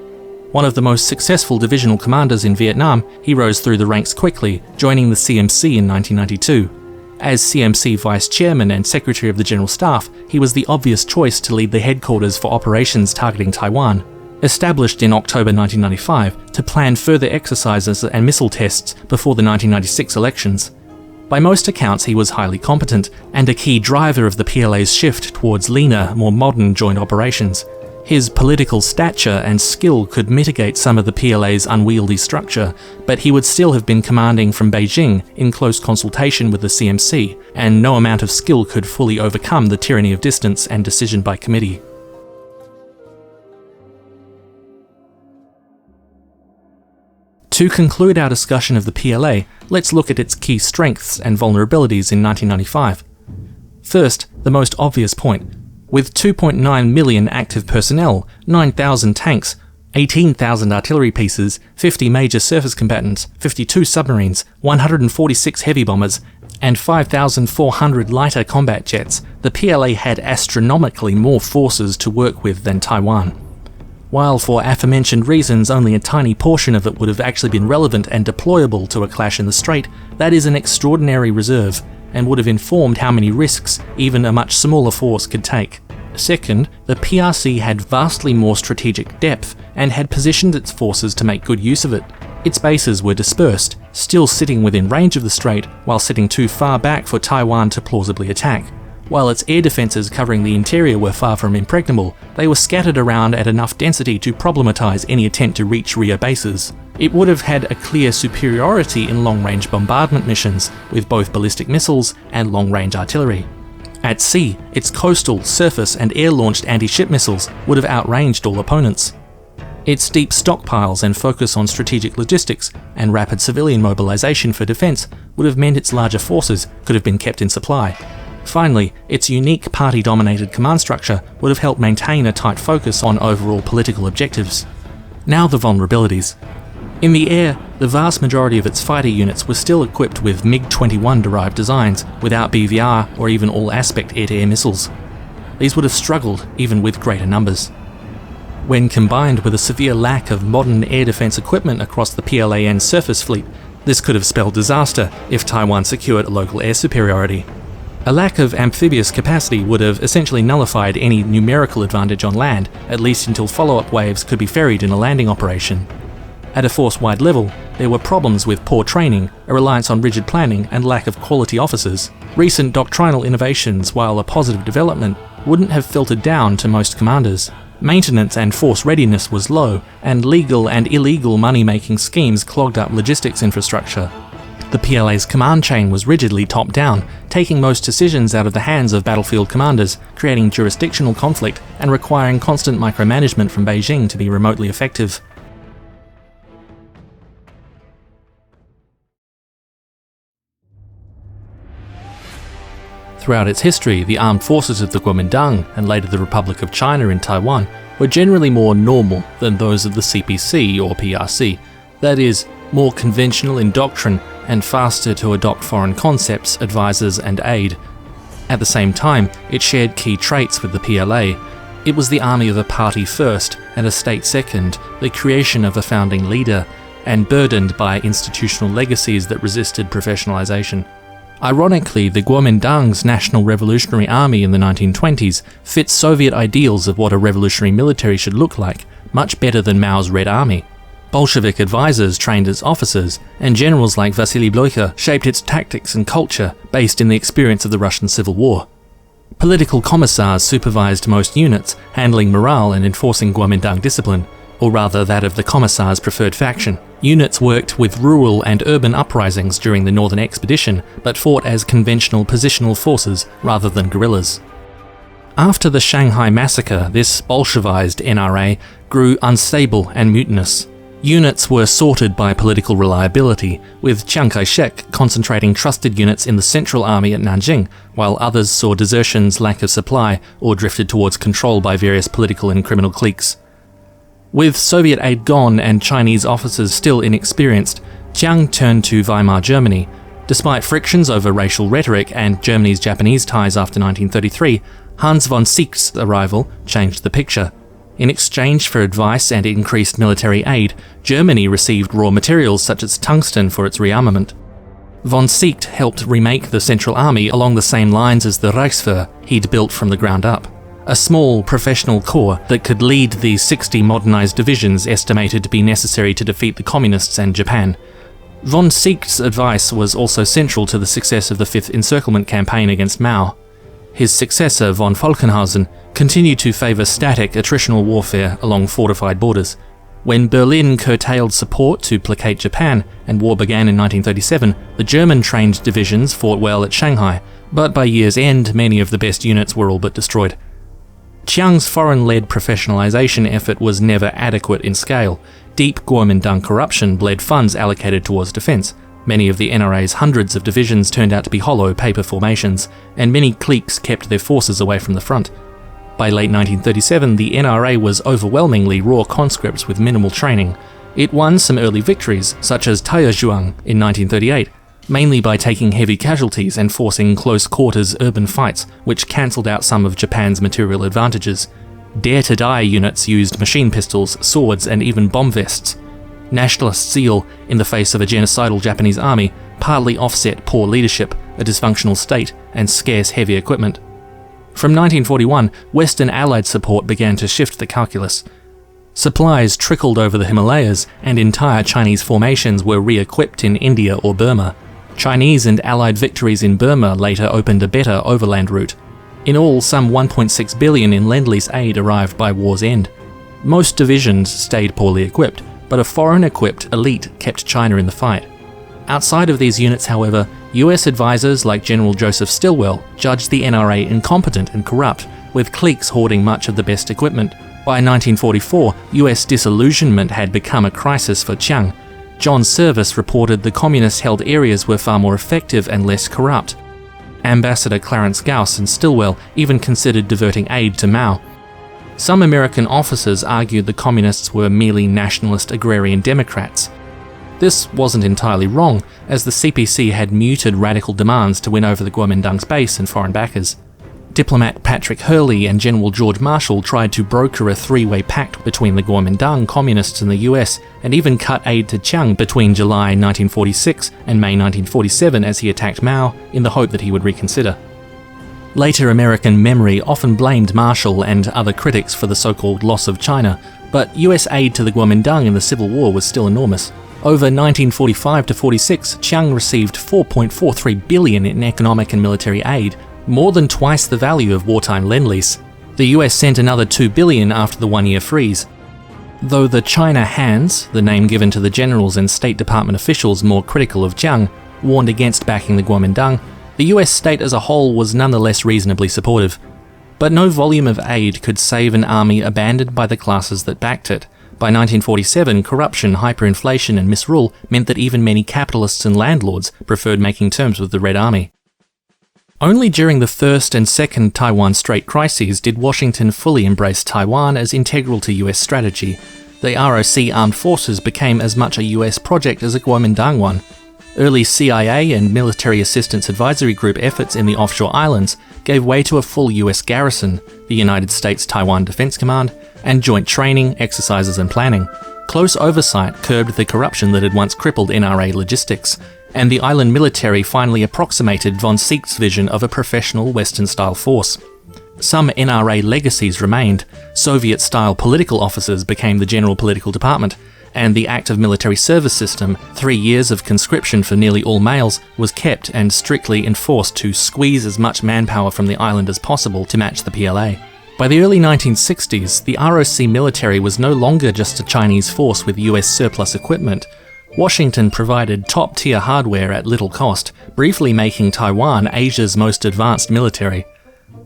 One of the most successful divisional commanders in Vietnam, he rose through the ranks quickly, joining the CMC in 1992. As CMC Vice Chairman and Secretary of the General Staff, he was the obvious choice to lead the headquarters for operations targeting Taiwan. Established in October 1995 to plan further exercises and missile tests before the 1996 elections. By most accounts, he was highly competent and a key driver of the PLA's shift towards leaner, more modern joint operations. His political stature and skill could mitigate some of the PLA's unwieldy structure, but he would still have been commanding from Beijing in close consultation with the CMC, and no amount of skill could fully overcome the tyranny of distance and decision by committee. To conclude our discussion of the PLA, let's look at its key strengths and vulnerabilities in 1995. First, the most obvious point. With 2.9 million active personnel, 9,000 tanks, 18,000 artillery pieces, 50 major surface combatants, 52 submarines, 146 heavy bombers, and 5,400 lighter combat jets, the PLA had astronomically more forces to work with than Taiwan. While for aforementioned reasons only a tiny portion of it would have actually been relevant and deployable to a clash in the Strait, that is an extraordinary reserve, and would have informed how many risks even a much smaller force could take. Second, the PRC had vastly more strategic depth and had positioned its forces to make good use of it. Its bases were dispersed, still sitting within range of the strait while sitting too far back for Taiwan to plausibly attack. While its air defences covering the interior were far from impregnable, they were scattered around at enough density to problematise any attempt to reach rear bases. It would have had a clear superiority in long-range bombardment missions, with both ballistic missiles and long-range artillery. At sea, its coastal, surface and air-launched anti-ship missiles would have outranged all opponents. Its deep stockpiles and focus on strategic logistics and rapid civilian mobilisation for defence would have meant its larger forces could have been kept in supply. Finally, its unique party-dominated command structure would have helped maintain a tight focus on overall political objectives. Now the vulnerabilities. In the air, the vast majority of its fighter units were still equipped with MiG-21 derived designs, without BVR or even all-aspect air-to-air missiles. These would have struggled even with greater numbers. When combined with a severe lack of modern air defence equipment across the PLAN surface fleet, this could have spelled disaster if Taiwan secured a local air superiority. A lack of amphibious capacity would have essentially nullified any numerical advantage on land, at least until follow-up waves could be ferried in a landing operation. At a force-wide level, there were problems with poor training, a reliance on rigid planning, and lack of quality officers. Recent doctrinal innovations, while a positive development, wouldn't have filtered down to most commanders. Maintenance and force readiness was low, and legal and illegal money-making schemes clogged up logistics infrastructure. The PLA's command chain was rigidly top-down, taking most decisions out of the hands of battlefield commanders, creating jurisdictional conflict and requiring constant micromanagement from Beijing to be remotely effective. Throughout its history, the armed forces of the Kuomintang, and later the Republic of China in Taiwan, were generally more normal than those of the CPC or PRC, that is, more conventional in doctrine and faster to adopt foreign concepts, advisors and aid. At the same time, it shared key traits with the PLA. It was the army of a party first and a state second, the creation of a founding leader, and burdened by institutional legacies that resisted professionalization. Ironically, the Kuomintang's National Revolutionary Army in the 1920s fits Soviet ideals of what a revolutionary military should look like, much better than Mao's Red Army. Bolshevik advisors trained its officers, and generals like Vasily Blücher shaped its tactics and culture based in the experience of the Russian Civil War. Political commissars supervised most units, handling morale and enforcing Kuomintang discipline, or rather that of the commissar's preferred faction. Units worked with rural and urban uprisings during the Northern Expedition, but fought as conventional positional forces rather than guerrillas. After the Shanghai massacre, this Bolshevized NRA grew unstable and mutinous. Units were sorted by political reliability, with Chiang Kai-shek concentrating trusted units in the Central Army at Nanjing, while others saw desertions, lack of supply, or drifted towards control by various political and criminal cliques. With Soviet aid gone and Chinese officers still inexperienced, Chiang turned to Weimar Germany. Despite frictions over racial rhetoric and Germany's Japanese ties after 1933, Hans von Sieck's arrival changed the picture. In exchange for advice and increased military aid, Germany received raw materials such as tungsten for its rearmament. Von Sieck helped remake the Central Army along the same lines as the Reichswehr he'd built from the ground up. A small, professional corps that could lead the 60 modernized divisions estimated to be necessary to defeat the Communists and Japan. Von Sieck's advice was also central to the success of the Fifth Encirclement Campaign against Mao. His successor, von Falkenhausen, continued to favour static attritional warfare along fortified borders. When Berlin curtailed support to placate Japan and war began in 1937, the German-trained divisions fought well at Shanghai, but by year's end many of the best units were all but destroyed. Chiang's foreign-led professionalisation effort was never adequate in scale. Deep Kuomintang corruption bled funds allocated towards defence. Many of the NRA's hundreds of divisions turned out to be hollow paper formations, and many cliques kept their forces away from the front. By late 1937, the NRA was overwhelmingly raw conscripts with minimal training. It won some early victories, such as Taiyuan in 1938, mainly by taking heavy casualties and forcing close-quarters urban fights, which cancelled out some of Japan's material advantages. Dare-to-die units used machine pistols, swords, and even bomb vests. Nationalist zeal in the face of a genocidal Japanese army partly offset poor leadership, a dysfunctional state, and scarce heavy equipment. From 1941, Western Allied support began to shift the calculus. Supplies trickled over the Himalayas, and entire Chinese formations were re-equipped in India or Burma. Chinese and Allied victories in Burma later opened a better overland route. In all, some 1.6 billion in Lend-Lease aid arrived by war's end. Most divisions stayed poorly equipped, but a foreign-equipped elite kept China in the fight. Outside of these units, however, US advisors like General Joseph Stilwell judged the NRA incompetent and corrupt, with cliques hoarding much of the best equipment. By 1944, US disillusionment had become a crisis for Chiang. John Service reported the communist-held areas were far more effective and less corrupt. Ambassador Clarence Gauss and Stilwell even considered diverting aid to Mao. Some American officers argued the communists were merely nationalist agrarian democrats. This wasn't entirely wrong, as the CPC had muted radical demands to win over the Kuomintang's base and foreign backers. Diplomat Patrick Hurley and General George Marshall tried to broker a three-way pact between the Kuomintang, communists and the US, and even cut aid to Chiang between July 1946 and May 1947 as he attacked Mao, in the hope that he would reconsider. Later American memory often blamed Marshall and other critics for the so-called loss of China, but US aid to the Kuomintang in the Civil War was still enormous. Over 1945 to 46, Chiang received $4.43 billion in economic and military aid, more than twice the value of wartime Lend-Lease. The US sent another $2 billion after the one-year freeze. Though the China Hands, the name given to the generals and State Department officials more critical of Chiang, warned against backing the Kuomintang, the US state as a whole was nonetheless reasonably supportive. But no volume of aid could save an army abandoned by the classes that backed it. By 1947, corruption, hyperinflation and misrule meant that even many capitalists and landlords preferred making terms with the Red Army. Only during the first and second Taiwan Strait crises did Washington fully embrace Taiwan as integral to US strategy. The ROC armed forces became as much a US project as a Kuomintang one. Early CIA and Military Assistance Advisory Group efforts in the offshore islands gave way to a full US garrison, the United States Taiwan Defense Command, and joint training, exercises and planning. Close oversight curbed the corruption that had once crippled NRA logistics, and the island military finally approximated von Sieck's vision of a professional Western-style force. Some NRA legacies remained. Soviet-style political officers became the General Political Department, and the active military service system, 3 years of conscription for nearly all males, was kept and strictly enforced to squeeze as much manpower from the island as possible to match the PLA. By the early 1960s, the ROC military was no longer just a Chinese force with US surplus equipment. Washington provided top-tier hardware at little cost, briefly making Taiwan Asia's most advanced military.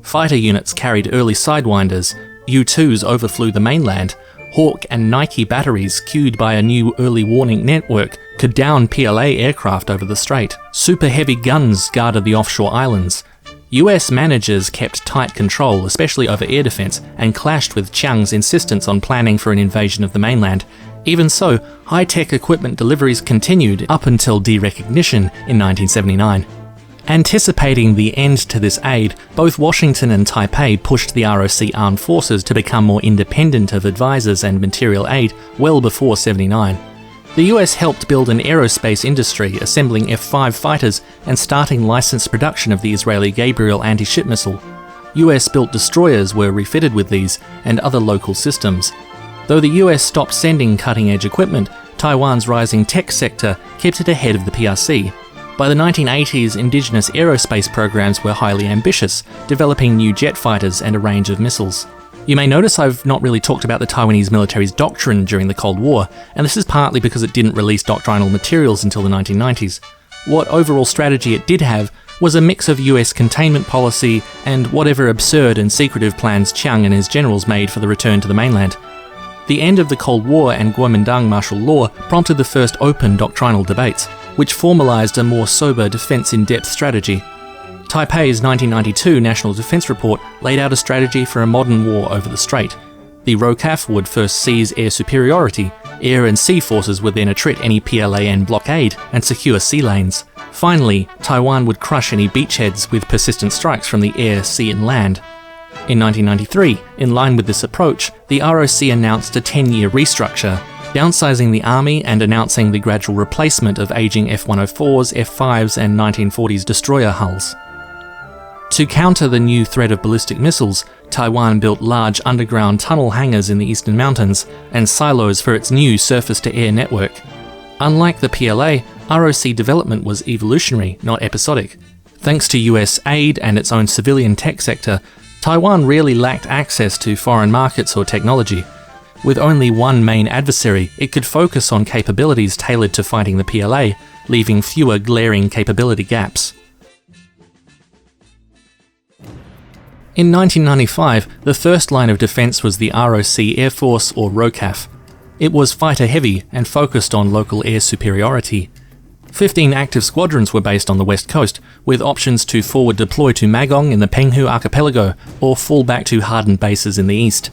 Fighter units carried early Sidewinders, U-2s overflew the mainland, Hawk and Nike batteries, cued by a new early warning network, could down PLA aircraft over the strait. Super heavy guns guarded the offshore islands. US managers kept tight control, especially over air defense, and clashed with Chiang's insistence on planning for an invasion of the mainland. Even so, high-tech equipment deliveries continued up until derecognition in 1979. Anticipating the end to this aid, both Washington and Taipei pushed the ROC armed forces to become more independent of advisors and material aid well before '79. The US helped build an aerospace industry, assembling F-5 fighters and starting licensed production of the Israeli Gabriel anti-ship missile. US-built destroyers were refitted with these and other local systems. Though the US stopped sending cutting-edge equipment, Taiwan's rising tech sector kept it ahead of the PRC. By the 1980s, indigenous aerospace programs were highly ambitious, developing new jet fighters and a range of missiles. You may notice I've not really talked about the Taiwanese military's doctrine during the Cold War, and this is partly because it didn't release doctrinal materials until the 1990s. What overall strategy it did have was a mix of US containment policy and whatever absurd and secretive plans Chiang and his generals made for the return to the mainland. The end of the Cold War and Kuomintang martial law prompted the first open doctrinal debates, which formalised a more sober defence-in-depth strategy. Taipei's 1992 National Defence Report laid out a strategy for a modern war over the strait. The ROCAF would first seize air superiority, air and sea forces would then attrit any PLAN blockade and secure sea lanes. Finally, Taiwan would crush any beachheads with persistent strikes from the air, sea and land. In 1993, in line with this approach, the ROC announced a 10-year restructure, downsizing the army and announcing the gradual replacement of aging F-104s, F-5s and 1940s destroyer hulls. To counter the new threat of ballistic missiles, Taiwan built large underground tunnel hangars in the eastern mountains and silos for its new surface-to-air network. Unlike the PLA, ROC development was evolutionary, not episodic. Thanks to US aid and its own civilian tech sector, Taiwan really lacked access to foreign markets or technology. With only one main adversary, it could focus on capabilities tailored to fighting the PLA, leaving fewer glaring capability gaps. In 1995, the first line of defence was the ROC Air Force, or ROCAF. It was fighter-heavy and focused on local air superiority. 15 active squadrons were based on the west coast, with options to forward deploy to Magong in the Penghu archipelago or fall back to hardened bases in the east.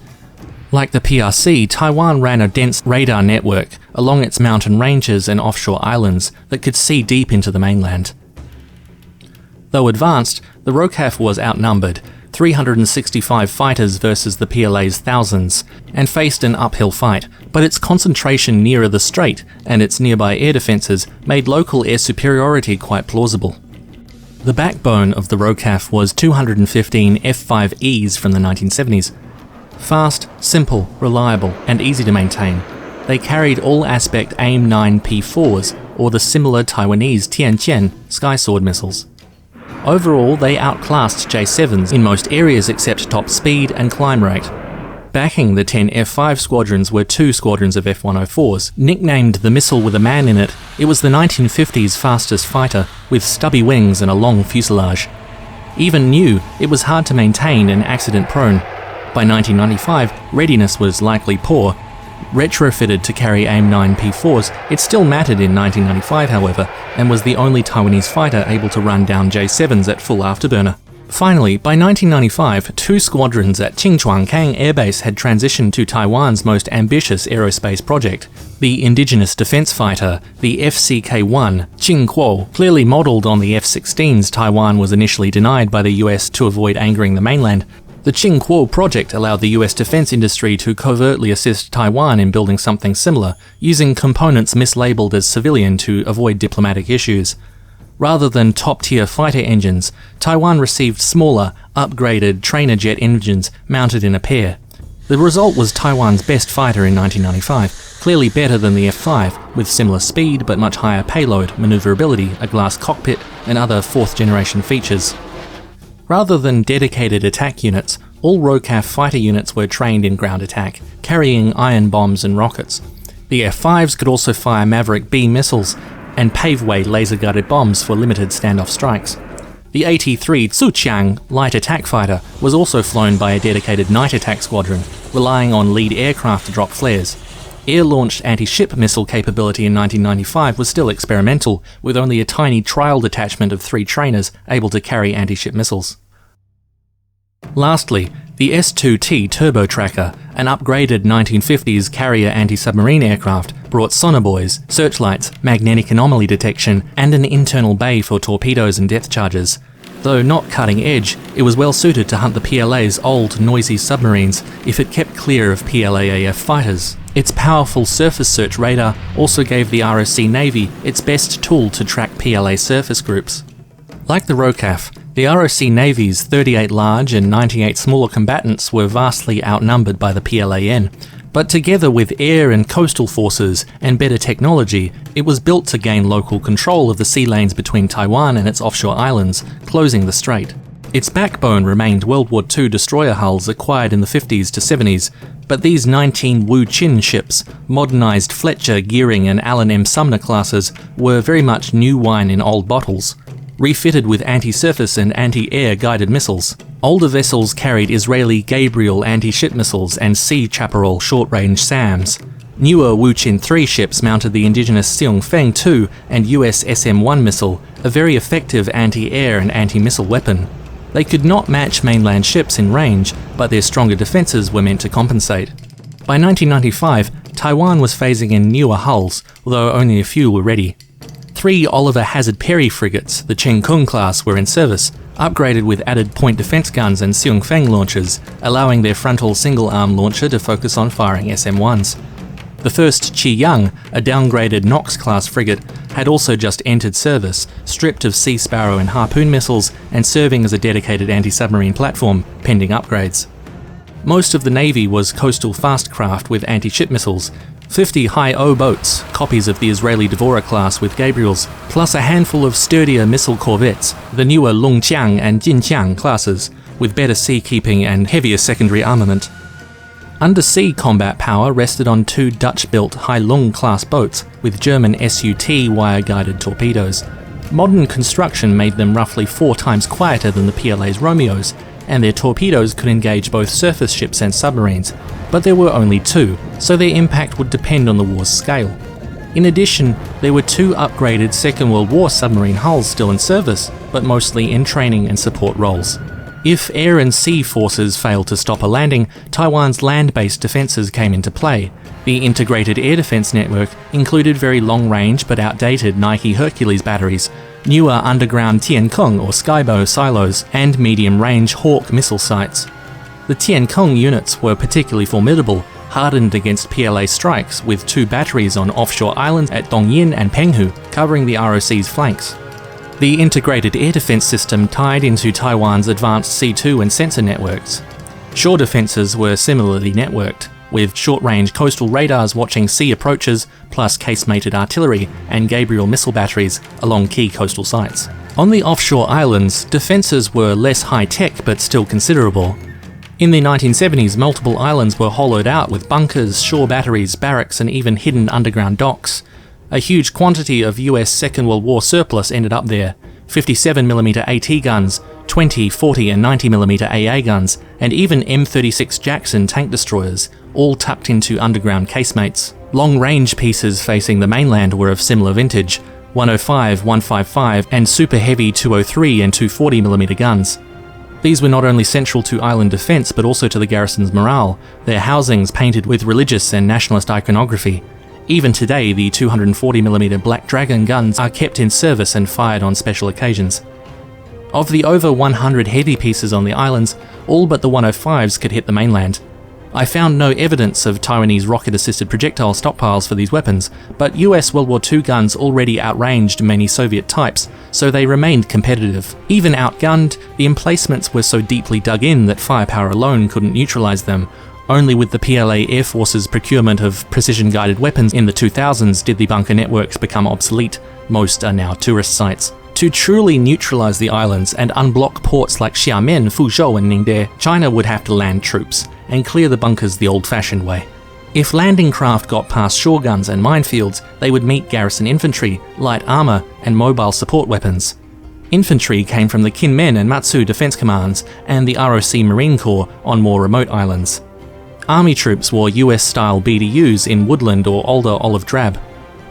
Like the PRC, Taiwan ran a dense radar network along its mountain ranges and offshore islands that could see deep into the mainland. Though advanced, the ROCAF was outnumbered, 365 fighters versus the PLA's thousands, and faced an uphill fight, but its concentration nearer the strait and its nearby air defences made local air superiority quite plausible. The backbone of the ROCAF was 215 F-5Es from the 1970s. Fast, simple, reliable, and easy to maintain, they carried all-aspect AIM-9 P4s, or the similar Taiwanese Tianqian Sky Sword missiles. Overall, they outclassed J-7s in most areas except top speed and climb rate. Backing the 10 F-5 squadrons were 2 squadrons of F-104s. Nicknamed the missile with a man in it, it was the 1950s fastest fighter, with stubby wings and a long fuselage. Even new, it was hard to maintain and accident-prone. By 1995, readiness was likely poor. Retrofitted to carry AIM-9 P4s, it still mattered in 1995, however, and was the only Taiwanese fighter able to run down J-7s at full afterburner. Finally, by 1995, 2 squadrons at Qingchuankang Air Base had transitioned to Taiwan's most ambitious aerospace project, the indigenous defense fighter, the FCK-1 Qingkuo. Clearly modelled on the F-16s Taiwan was initially denied by the US to avoid angering the mainland, the Qingkuo project allowed the US defense industry to covertly assist Taiwan in building something similar, using components mislabeled as civilian to avoid diplomatic issues. Rather than top-tier fighter engines, Taiwan received smaller, upgraded trainer jet engines mounted in a pair. The result was Taiwan's best fighter in 1995, clearly better than the F-5, with similar speed but much higher payload, maneuverability, a glass cockpit, and other fourth-generation features. Rather than dedicated attack units, all ROCAF fighter units were trained in ground attack, carrying iron bombs and rockets. The F-5s could also fire Maverick B missiles and pave-way laser-guided bombs for limited standoff strikes. The AT-3 Tsuqiang light attack fighter was also flown by a dedicated night attack squadron, relying on lead aircraft to drop flares. Air-launched anti-ship missile capability in 1995 was still experimental, with only a tiny trial detachment of 3 trainers able to carry anti-ship missiles. Lastly, the S-2T Turbo Tracker, an upgraded 1950s carrier anti-submarine aircraft, brought sonobuoys, searchlights, magnetic anomaly detection, and an internal bay for torpedoes and depth charges. Though not cutting edge, it was well suited to hunt the PLA's old, noisy submarines if it kept clear of PLAAF fighters. Its powerful surface search radar also gave the ROC Navy its best tool to track PLA surface groups. Like the ROCAF, the ROC Navy's 38 large and 98 smaller combatants were vastly outnumbered by the PLAN, but together with air and coastal forces and better technology, it was built to gain local control of the sea lanes between Taiwan and its offshore islands, closing the strait. Its backbone remained World War II destroyer hulls acquired in the 50s to 70s, but these 19 Wu Chin ships, modernised Fletcher, Gearing and Allen M. Sumner classes, were very much new wine in old bottles. Refitted with anti-surface and anti-air guided missiles. Older vessels carried Israeli Gabriel anti-ship missiles and Sea Chaparral short-range SAMs. Newer Wu Chin 3 ships mounted the indigenous Seongfeng 2 and US SM-1 missile, a very effective anti-air and anti-missile weapon. They could not match mainland ships in range, but their stronger defences were meant to compensate. By 1995, Taiwan was phasing in newer hulls, although only a few were ready. 3 Oliver Hazard Perry frigates, the Cheng Kung class, were in service, upgraded with added point defence guns and Seongfeng launchers, allowing their frontal single-arm launcher to focus on firing SM-1s. The first Chi Yang, a downgraded Knox-class frigate, had also just entered service, stripped of Sea Sparrow and Harpoon missiles and serving as a dedicated anti-submarine platform, pending upgrades. Most of the Navy was coastal fast craft with anti-ship missiles, 50 High-O boats, copies of the Israeli Devora class with Gabriels, plus a handful of sturdier missile corvettes, the newer Longqiang and Jinqiang classes, with better seakeeping and heavier secondary armament. Undersea combat power rested on 2 Dutch-built Hailung-class boats with German SUT wire-guided torpedoes. Modern construction made them roughly 4 times quieter than the PLA's Romeos, and their torpedoes could engage both surface ships and submarines, but there were only 2, so their impact would depend on the war's scale. In addition, there were 2 upgraded Second World War submarine hulls still in service, but mostly in training and support roles. If air and sea forces failed to stop a landing, Taiwan's land-based defences came into play. The integrated air defence network included very long-range but outdated Nike Hercules batteries, newer underground Tiancong or Skybow silos, and medium-range Hawk missile sites. The Tiancong units were particularly formidable, hardened against PLA strikes, with 2 batteries on offshore islands at Dongyin and Penghu, covering the ROC's flanks. The integrated air defence system tied into Taiwan's advanced C2 and sensor networks. Shore defences were similarly networked, with short-range coastal radars watching sea approaches, plus casemated artillery and Gabriel missile batteries along key coastal sites. On the offshore islands, defences were less high-tech but still considerable. In the 1970s, multiple islands were hollowed out with bunkers, shore batteries, barracks, and even hidden underground docks. A huge quantity of US Second World War surplus ended up there: 57mm AT guns, 20, 40 and 90mm AA guns, and even M36 Jackson tank destroyers, all tucked into underground casemates. Long-range pieces facing the mainland were of similar vintage: 105, 155 and super heavy 203 and 240mm guns. These were not only central to island defence but also to the garrison's morale, their housings painted with religious and nationalist iconography. Even today, the 240mm Black Dragon guns are kept in service and fired on special occasions. Of the over 100 heavy pieces on the islands, all but the 105s could hit the mainland. I found no evidence of Taiwanese rocket-assisted projectile stockpiles for these weapons, but US World War II guns already outranged many Soviet types, so they remained competitive. Even outgunned, the emplacements were so deeply dug in that firepower alone couldn't neutralize them, Only with the PLA Air Force's procurement of precision-guided weapons in the 2000s did the bunker networks become obsolete. Most are now tourist sites. To truly neutralize the islands and unblock ports like Xiamen, Fuzhou and Ningde, China would have to land troops and clear the bunkers the old-fashioned way. If landing craft got past shore guns and minefields, they would meet garrison infantry, light armor, and mobile support weapons. Infantry came from the Kinmen and Matsu Defense Commands and the ROC Marine Corps on more remote islands. Army troops wore US-style BDUs in woodland or older olive drab.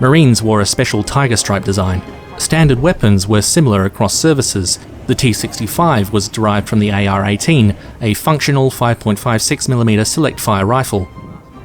Marines wore a special tiger stripe design. Standard weapons were similar across services. The T-65 was derived from the AR-18, a functional 5.56mm select-fire rifle.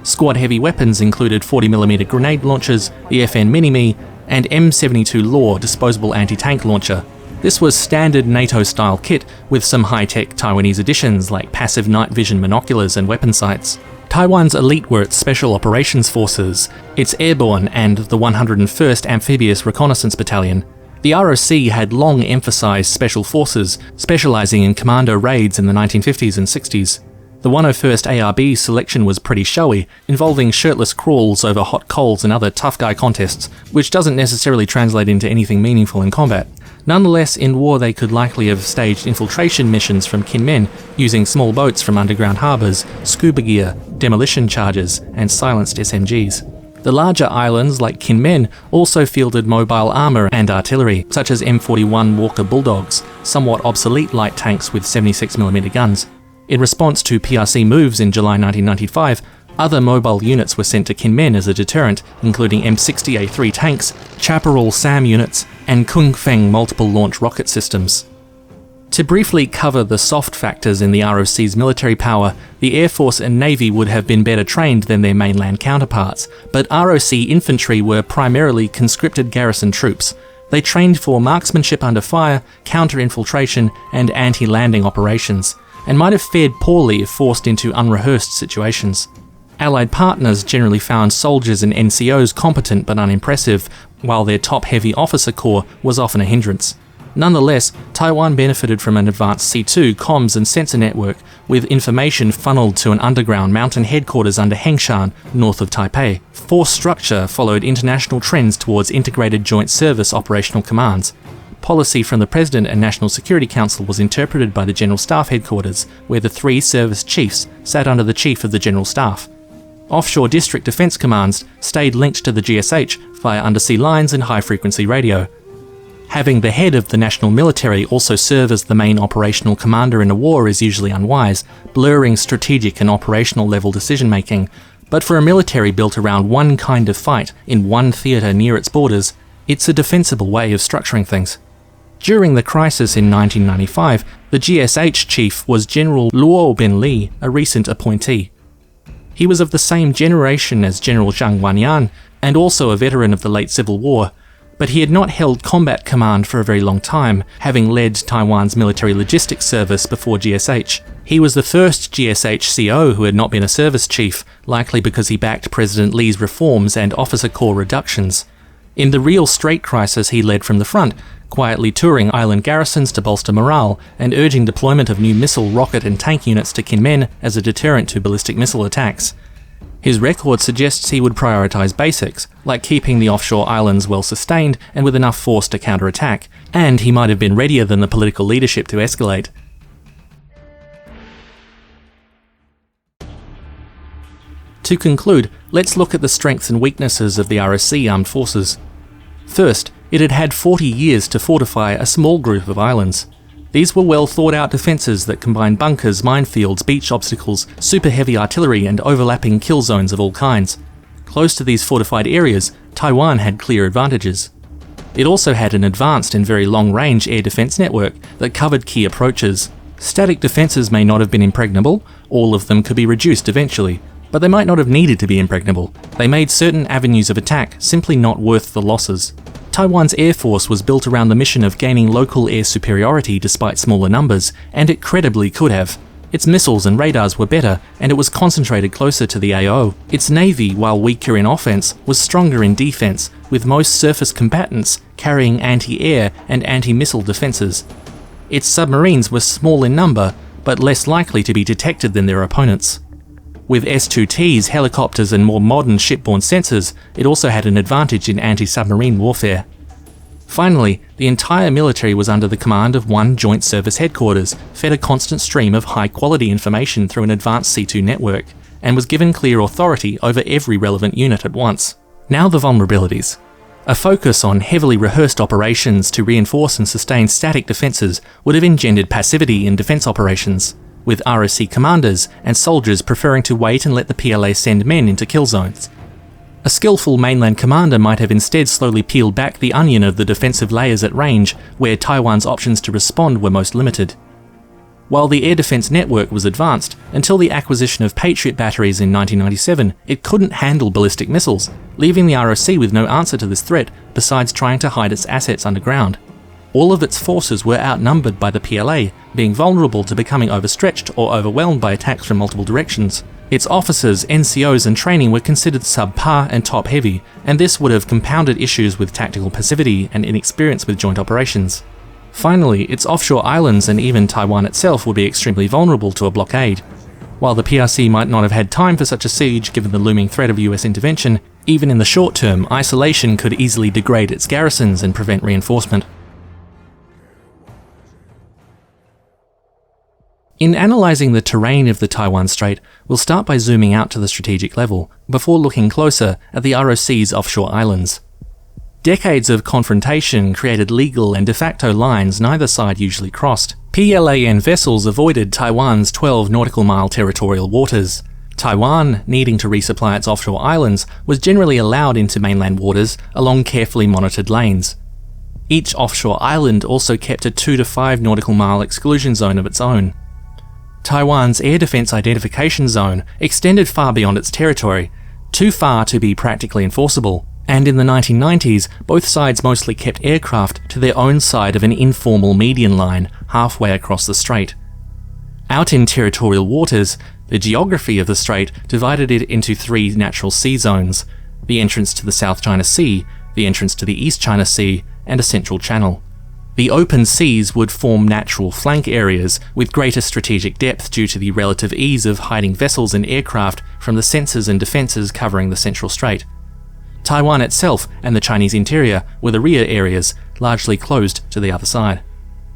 Squad heavy weapons included 40mm grenade launchers, the FN Mini-Me, and M72 Law disposable anti-tank launcher. This was standard NATO-style kit with some high-tech Taiwanese additions like passive night vision monoculars and weapon sights. Taiwan's elite were its Special Operations Forces, its airborne and the 101st Amphibious Reconnaissance Battalion. The ROC had long emphasised special forces, specialising in commando raids in the 1950s and 60s. The 101st ARB selection was pretty showy, involving shirtless crawls over hot coals and other tough guy contests, which doesn't necessarily translate into anything meaningful in combat. Nonetheless, in war they could likely have staged infiltration missions from Kinmen using small boats from underground harbours, scuba gear, demolition charges, and silenced SMGs. The larger islands like Kinmen also fielded mobile armour and artillery, such as M41 Walker Bulldogs, somewhat obsolete light tanks with 76mm guns. In response to PRC moves in July 1995, other mobile units were sent to Kinmen as a deterrent, including M60A3 tanks, Chaparral SAM units, and Kungfeng multiple launch rocket systems. To briefly cover the soft factors in the ROC's military power, the Air Force and Navy would have been better trained than their mainland counterparts, but ROC infantry were primarily conscripted garrison troops. They trained for marksmanship under fire, counter-infiltration, and anti-landing operations, and might have fared poorly if forced into unrehearsed situations. Allied partners generally found soldiers and NCOs competent but unimpressive, while their top-heavy officer corps was often a hindrance. Nonetheless, Taiwan benefited from an advanced C2 comms and sensor network, with information funneled to an underground mountain headquarters under Hengshan, north of Taipei. Force structure followed international trends towards integrated joint service operational commands. Policy from the President and National Security Council was interpreted by the General Staff Headquarters, where the 3 service chiefs sat under the Chief of the General Staff. Offshore district defence commands stayed linked to the GSH via undersea lines and high-frequency radio. Having the head of the national military also serve as the main operational commander in a war is usually unwise, blurring strategic and operational level decision-making, but for a military built around one kind of fight in one theatre near its borders, it's a defensible way of structuring things. During the crisis in 1995, the GSH chief was General Luo Bin Li, a recent appointee. He was of the same generation as General Zhang Wanyan, and also a veteran of the late Civil War, but he had not held combat command for a very long time, having led Taiwan's military logistics service before GSH. He was the first GSH CO who had not been a service chief, likely because he backed President Lee's reforms and officer corps reductions. In the real Strait crisis he led from the front, quietly touring island garrisons to bolster morale and urging deployment of new missile, rocket and tank units to Kinmen as a deterrent to ballistic missile attacks. His record suggests he would prioritise basics, like keeping the offshore islands well sustained and with enough force to counterattack, and he might have been readier than the political leadership to escalate. To conclude, let's look at the strengths and weaknesses of the ROC armed forces. First, it had had 40 years to fortify a small group of islands. These were well thought out defences that combined bunkers, minefields, beach obstacles, super heavy artillery and overlapping kill zones of all kinds. Close to these fortified areas, Taiwan had clear advantages. It also had an advanced and very long-range air defence network that covered key approaches. Static defences may not have been impregnable, all of them could be reduced eventually, but they might not have needed to be impregnable. They made certain avenues of attack simply not worth the losses. Taiwan's Air Force was built around the mission of gaining local air superiority despite smaller numbers, and it credibly could have. Its missiles and radars were better, and it was concentrated closer to the AO. Its navy, while weaker in offense, was stronger in defense, with most surface combatants carrying anti-air and anti-missile defenses. Its submarines were small in number, but less likely to be detected than their opponents. With S-2Ts, helicopters and more modern shipborne sensors, it also had an advantage in anti-submarine warfare. Finally, the entire military was under the command of one Joint Service Headquarters, fed a constant stream of high-quality information through an advanced C2 network, and was given clear authority over every relevant unit at once. Now the vulnerabilities. A focus on heavily rehearsed operations to reinforce and sustain static defences would have engendered passivity in defence operations, with ROC commanders and soldiers preferring to wait and let the PLA send men into kill zones. A skillful mainland commander might have instead slowly peeled back the onion of the defensive layers at range, where Taiwan's options to respond were most limited. While the air defence network was advanced, until the acquisition of Patriot batteries in 1997, it couldn't handle ballistic missiles, leaving the ROC with no answer to this threat besides trying to hide its assets underground. All of its forces were outnumbered by the PLA, being vulnerable to becoming overstretched or overwhelmed by attacks from multiple directions. Its officers, NCOs and training were considered subpar and top-heavy, and this would have compounded issues with tactical passivity and inexperience with joint operations. Finally, its offshore islands and even Taiwan itself would be extremely vulnerable to a blockade. While the PRC might not have had time for such a siege given the looming threat of US intervention, even in the short term, isolation could easily degrade its garrisons and prevent reinforcement. In analysing the terrain of the Taiwan Strait, we'll start by zooming out to the strategic level, before looking closer at the ROC's offshore islands. Decades of confrontation created legal and de facto lines neither side usually crossed. PLAN vessels avoided Taiwan's 12 nautical mile territorial waters. Taiwan, needing to resupply its offshore islands, was generally allowed into mainland waters along carefully monitored lanes. Each offshore island also kept a 2 to 5 nautical mile exclusion zone of its own. Taiwan's air defence identification zone extended far beyond its territory, too far to be practically enforceable, and in the 1990s, both sides mostly kept aircraft to their own side of an informal median line halfway across the strait. Out in territorial waters, the geography of the strait divided it into 3 natural sea zones: the entrance to the South China Sea, the entrance to the East China Sea, and a central channel. The open seas would form natural flank areas with greater strategic depth due to the relative ease of hiding vessels and aircraft from the sensors and defences covering the central strait. Taiwan itself and the Chinese interior were the rear areas, largely closed to the other side.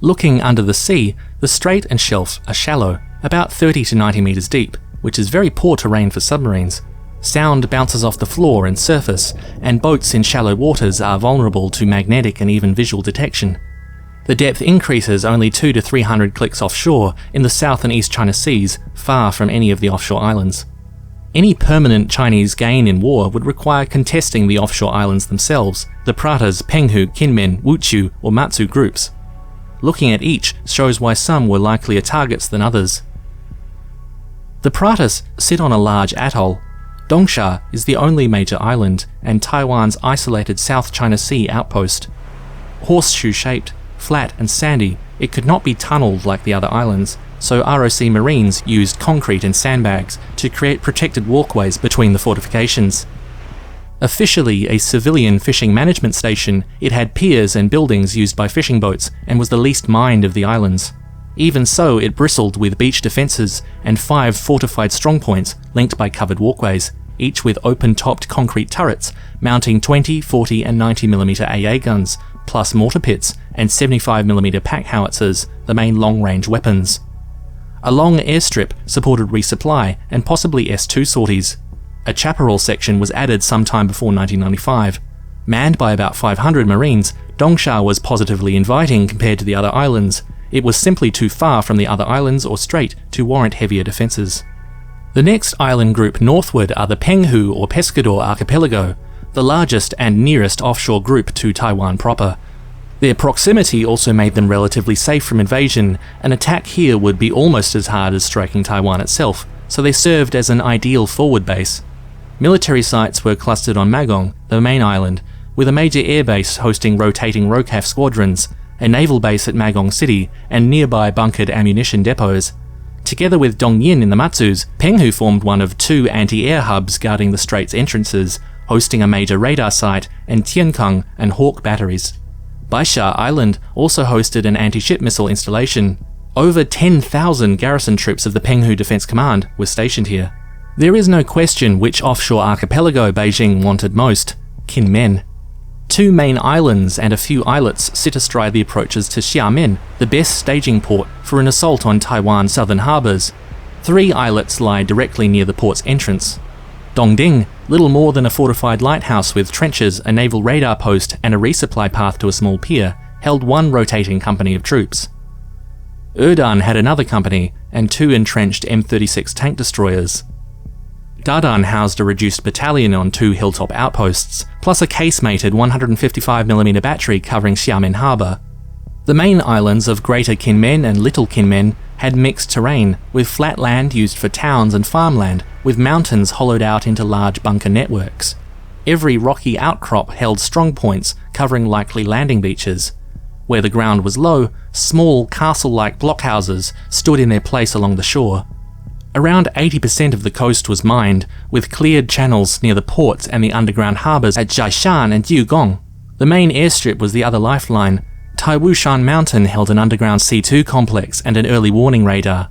Looking under the sea, the strait and shelf are shallow, about 30 to 90 metres deep, which is very poor terrain for submarines. Sound bounces off the floor and surface, and boats in shallow waters are vulnerable to magnetic and even visual detection. The depth increases only 200 to 300 clicks offshore in the South and East China Seas, far from any of the offshore islands. Any permanent Chinese gain in war would require contesting the offshore islands themselves, the Pratas, Penghu, Kinmen, Wuchu or Matsu groups. Looking at each shows why some were likelier targets than others. The Pratas sit on a large atoll. Dongsha is the only major island and Taiwan's isolated South China Sea outpost. Horseshoe-shaped, flat and sandy, it could not be tunnelled like the other islands, so ROC Marines used concrete and sandbags to create protected walkways between the fortifications. Officially a civilian fishing management station, it had piers and buildings used by fishing boats and was the least mined of the islands. Even so, it bristled with beach defences and 5 fortified strongpoints linked by covered walkways, each with open-topped concrete turrets mounting 20, 40 and 90mm AA guns, plus mortar pits and 75mm pack howitzers, the main long-range weapons. A long airstrip supported resupply and possibly S2 sorties. A chaparral section was added sometime before 1995. Manned by about 500 Marines, Dongsha was positively inviting compared to the other islands. It was simply too far from the other islands or strait to warrant heavier defences. The next island group northward are the Penghu or Pescador Archipelago, the largest and nearest offshore group to Taiwan proper. Their proximity also made them relatively safe from invasion. An attack here would be almost as hard as striking Taiwan itself, so they served as an ideal forward base. Military sites were clustered on Magong, the main island, with a major airbase hosting rotating ROCAF squadrons, a naval base at Magong City, and nearby bunkered ammunition depots. Together with Dongyin in the Matsus, Penghu formed one of 2 anti-air hubs guarding the strait's entrances, hosting a major radar site and Tiankang and Hawk batteries. Baisha Island also hosted an anti-ship missile installation. Over 10,000 garrison troops of the Penghu Defense Command were stationed here. There is no question which offshore archipelago Beijing wanted most: Kinmen. 2 main islands and a few islets sit astride the approaches to Xiamen, the best staging port for an assault on Taiwan's southern harbours. 3 islets lie directly near the port's entrance. Dongding, little more than a fortified lighthouse with trenches, a naval radar post and a resupply path to a small pier, held 1 rotating company of troops. Erdan had another company and 2 entrenched M36 tank destroyers. Dadan housed a reduced battalion on 2 hilltop outposts, plus a casemated 155mm battery covering Xiamen Harbour. The main islands of Greater Kinmen and Little Kinmen had mixed terrain, with flat land used for towns and farmland, with mountains hollowed out into large bunker networks. Every rocky outcrop held strong points covering likely landing beaches. Where the ground was low, small castle-like blockhouses stood in their place along the shore. Around 80% of the coast was mined, with cleared channels near the ports and the underground harbours at Jiashan and Jiugong. The main airstrip was the other lifeline. Taiwushan Mountain held an underground C2 complex and an early warning radar.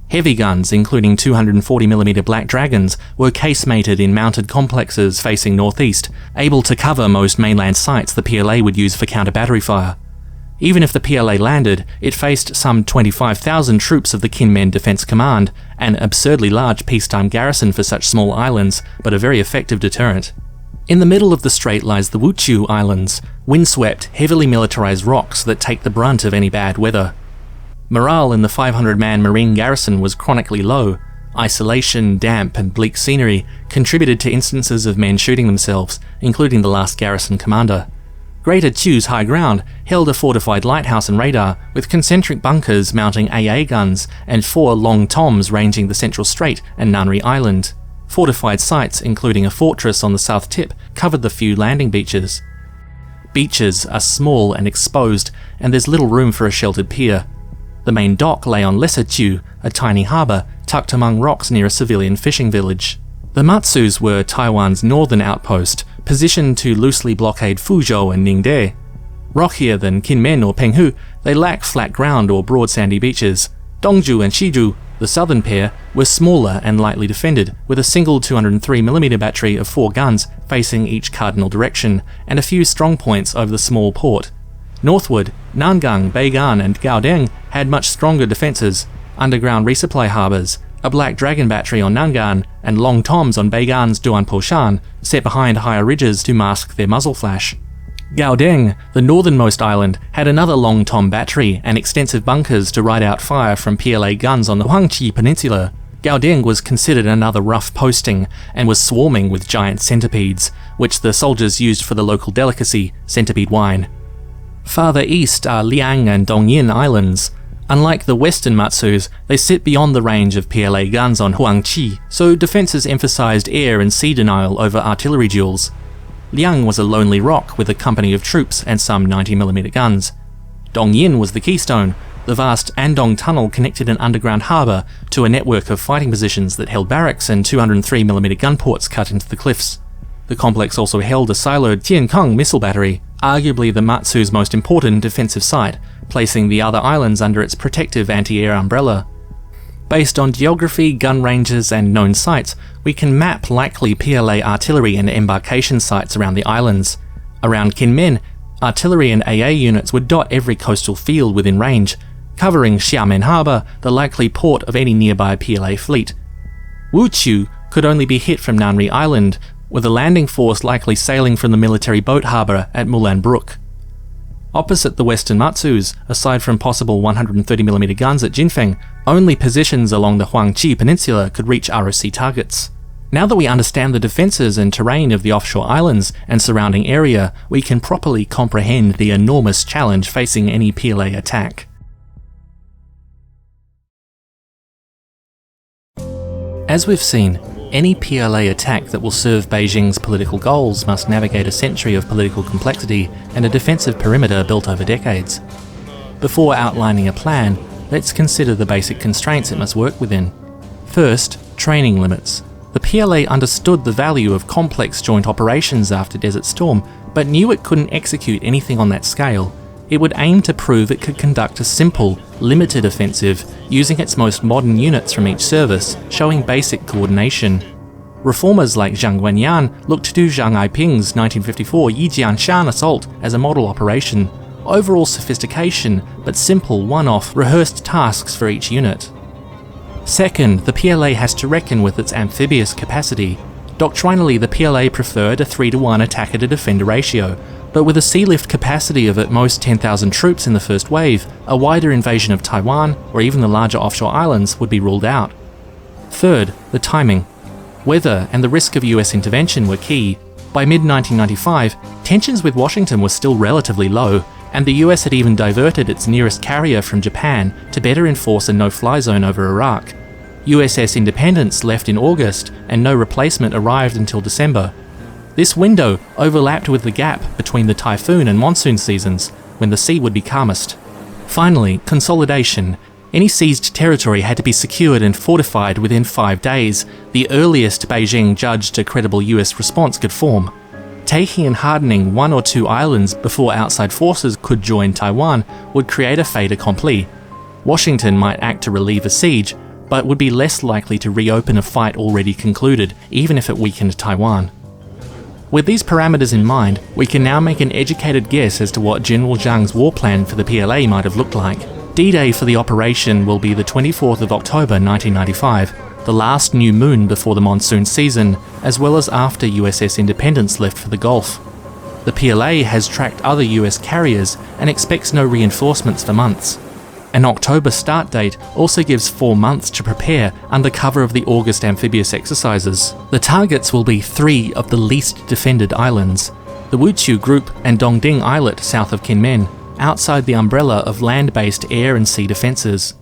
Heavy guns, including 240mm Black Dragons, were casemated in mounted complexes facing northeast, able to cover most mainland sites the PLA would use for counter-battery fire. Even if the PLA landed, it faced some 25,000 troops of the Kinmen Defence Command, an absurdly large peacetime garrison for such small islands, but a very effective deterrent. In the middle of the strait lies the Wuqiu Islands, windswept, heavily militarised rocks that take the brunt of any bad weather. Morale in the 500-man marine garrison was chronically low. Isolation, damp and bleak scenery contributed to instances of men shooting themselves, including the last garrison commander. Greater Qiu's high ground held a fortified lighthouse and radar, with concentric bunkers mounting AA guns and 4 long toms ranging the central strait and Nanri Island. Fortified sites, including a fortress on the south tip, covered the few landing beaches. Beaches are small and exposed, and there's little room for a sheltered pier. The main dock lay on Lesser Qiu, a tiny harbour tucked among rocks near a civilian fishing village. The Matsus were Taiwan's northern outpost, positioned to loosely blockade Fuzhou and Ningde. Rockier than Kinmen or Penghu, they lack flat ground or broad sandy beaches. Dongju and Shiju, the southern pair, were smaller and lightly defended, with a single 203mm battery of 4 guns facing each cardinal direction, and a few strong points over the small port. Northward, Nangang, Beigan and Gaodeng had much stronger defences, underground resupply harbours, a Black Dragon battery on Nangan, and long toms on Beigan's Duanposhan, set behind higher ridges to mask their muzzle flash. Gaodeng, the northernmost island, had another long tom battery and extensive bunkers to ride out fire from PLA guns on the Huangqi Peninsula. Gaodeng was considered another rough posting and was swarming with giant centipedes, which the soldiers used for the local delicacy, centipede wine. Farther east are Liang and Dongyin Islands. Unlike the western Matsus, they sit beyond the range of PLA guns on Huangqi, so defences emphasised air and sea denial over artillery duels. Liang was a lonely rock with a company of troops and some 90mm guns. Dongyin was the keystone. The vast Andong Tunnel connected an underground harbour to a network of fighting positions that held barracks and 203mm gun ports cut into the cliffs. The complex also held a siloed Tiankong missile battery, arguably the Matsu's most important defensive site, placing the other islands under its protective anti-air umbrella. Based on geography, gun ranges and known sites, we can map likely PLA artillery and embarkation sites around the islands. Around Kinmen, artillery and AA units would dot every coastal field within range, covering Xiamen Harbour, the likely port of any nearby PLA fleet. Wuqiu could only be hit from Nanri Island, with a landing force likely sailing from the military boat harbour at Mulan Brook. Opposite the western Matsus, aside from possible 130mm guns at Jinfeng, only positions along the Huangqi Peninsula could reach ROC targets. Now that we understand the defences and terrain of the offshore islands and surrounding area, we can properly comprehend the enormous challenge facing any PLA attack. As we've seen, any PLA attack that will serve Beijing's political goals must navigate a century of political complexity and a defensive perimeter built over decades. Before outlining a plan, let's consider the basic constraints it must work within. First, training limits. The PLA understood the value of complex joint operations after Desert Storm, but knew it couldn't execute anything on that scale. It would aim to prove it could conduct a simple, limited offensive using its most modern units from each service, showing basic coordination. Reformers like Zhang Wenyan looked to Zhang Aiping's 1954 Yijianshan assault as a model operation. Overall sophistication, but simple, one-off, rehearsed tasks for each unit. Second, the PLA has to reckon with its amphibious capacity. Doctrinally, the PLA preferred a 3-to-1 attacker-to-defender ratio, but with a sea lift capacity of at most 10,000 troops in the first wave, a wider invasion of Taiwan, or even the larger offshore islands, would be ruled out. Third, the timing. Weather and the risk of US intervention were key. By mid-1995, tensions with Washington were still relatively low, and the US had even diverted its nearest carrier from Japan to better enforce a no-fly zone over Iraq. USS Independence left in August, and no replacement arrived until December. This window overlapped with the gap between the typhoon and monsoon seasons, when the sea would be calmest. Finally, consolidation. Any seized territory had to be secured and fortified within 5 days, the earliest Beijing judged a credible US response could form. Taking and hardening 1 or 2 islands before outside forces could join Taiwan would create a fait accompli. Washington might act to relieve a siege, but would be less likely to reopen a fight already concluded, even if it weakened Taiwan. With these parameters in mind, we can now make an educated guess as to what General Zhang's war plan for the PLA might have looked like. D-Day for the operation will be the 24th of October 1995, the last new moon before the monsoon season, as well as after USS Independence left for the Gulf. The PLA has tracked other US carriers and expects no reinforcements for months. An October start date also gives 4 months to prepare under cover of the August amphibious exercises. The targets will be 3 of the least defended islands, the Wuqiu Group and Dongding Islet south of Kinmen, outside the umbrella of land-based air and sea defences.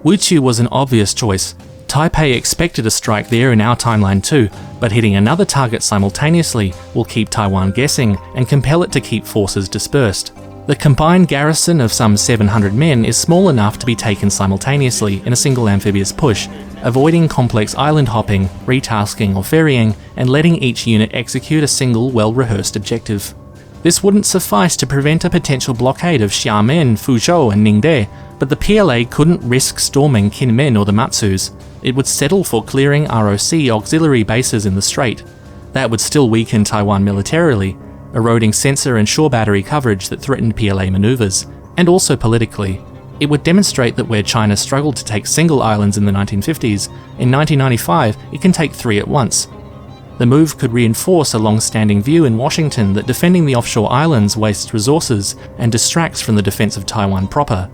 Wuqiu was an obvious choice. Taipei expected a strike there in our timeline too, but hitting another target simultaneously will keep Taiwan guessing and compel it to keep forces dispersed. The combined garrison of some 700 men is small enough to be taken simultaneously in a single amphibious push, avoiding complex island hopping, retasking or ferrying, and letting each unit execute a single well-rehearsed objective. This wouldn't suffice to prevent a potential blockade of Xiamen, Fuzhou and Ningde, but the PLA couldn't risk storming Kinmen or the Matsus. It would settle for clearing ROC auxiliary bases in the strait. That would still weaken Taiwan militarily, eroding sensor and shore battery coverage that threatened PLA maneuvers, and also politically. It would demonstrate that where China struggled to take single islands in the 1950s, in 1995 it can take 3 at once. The move could reinforce a long-standing view in Washington that defending the offshore islands wastes resources and distracts from the defense of Taiwan proper.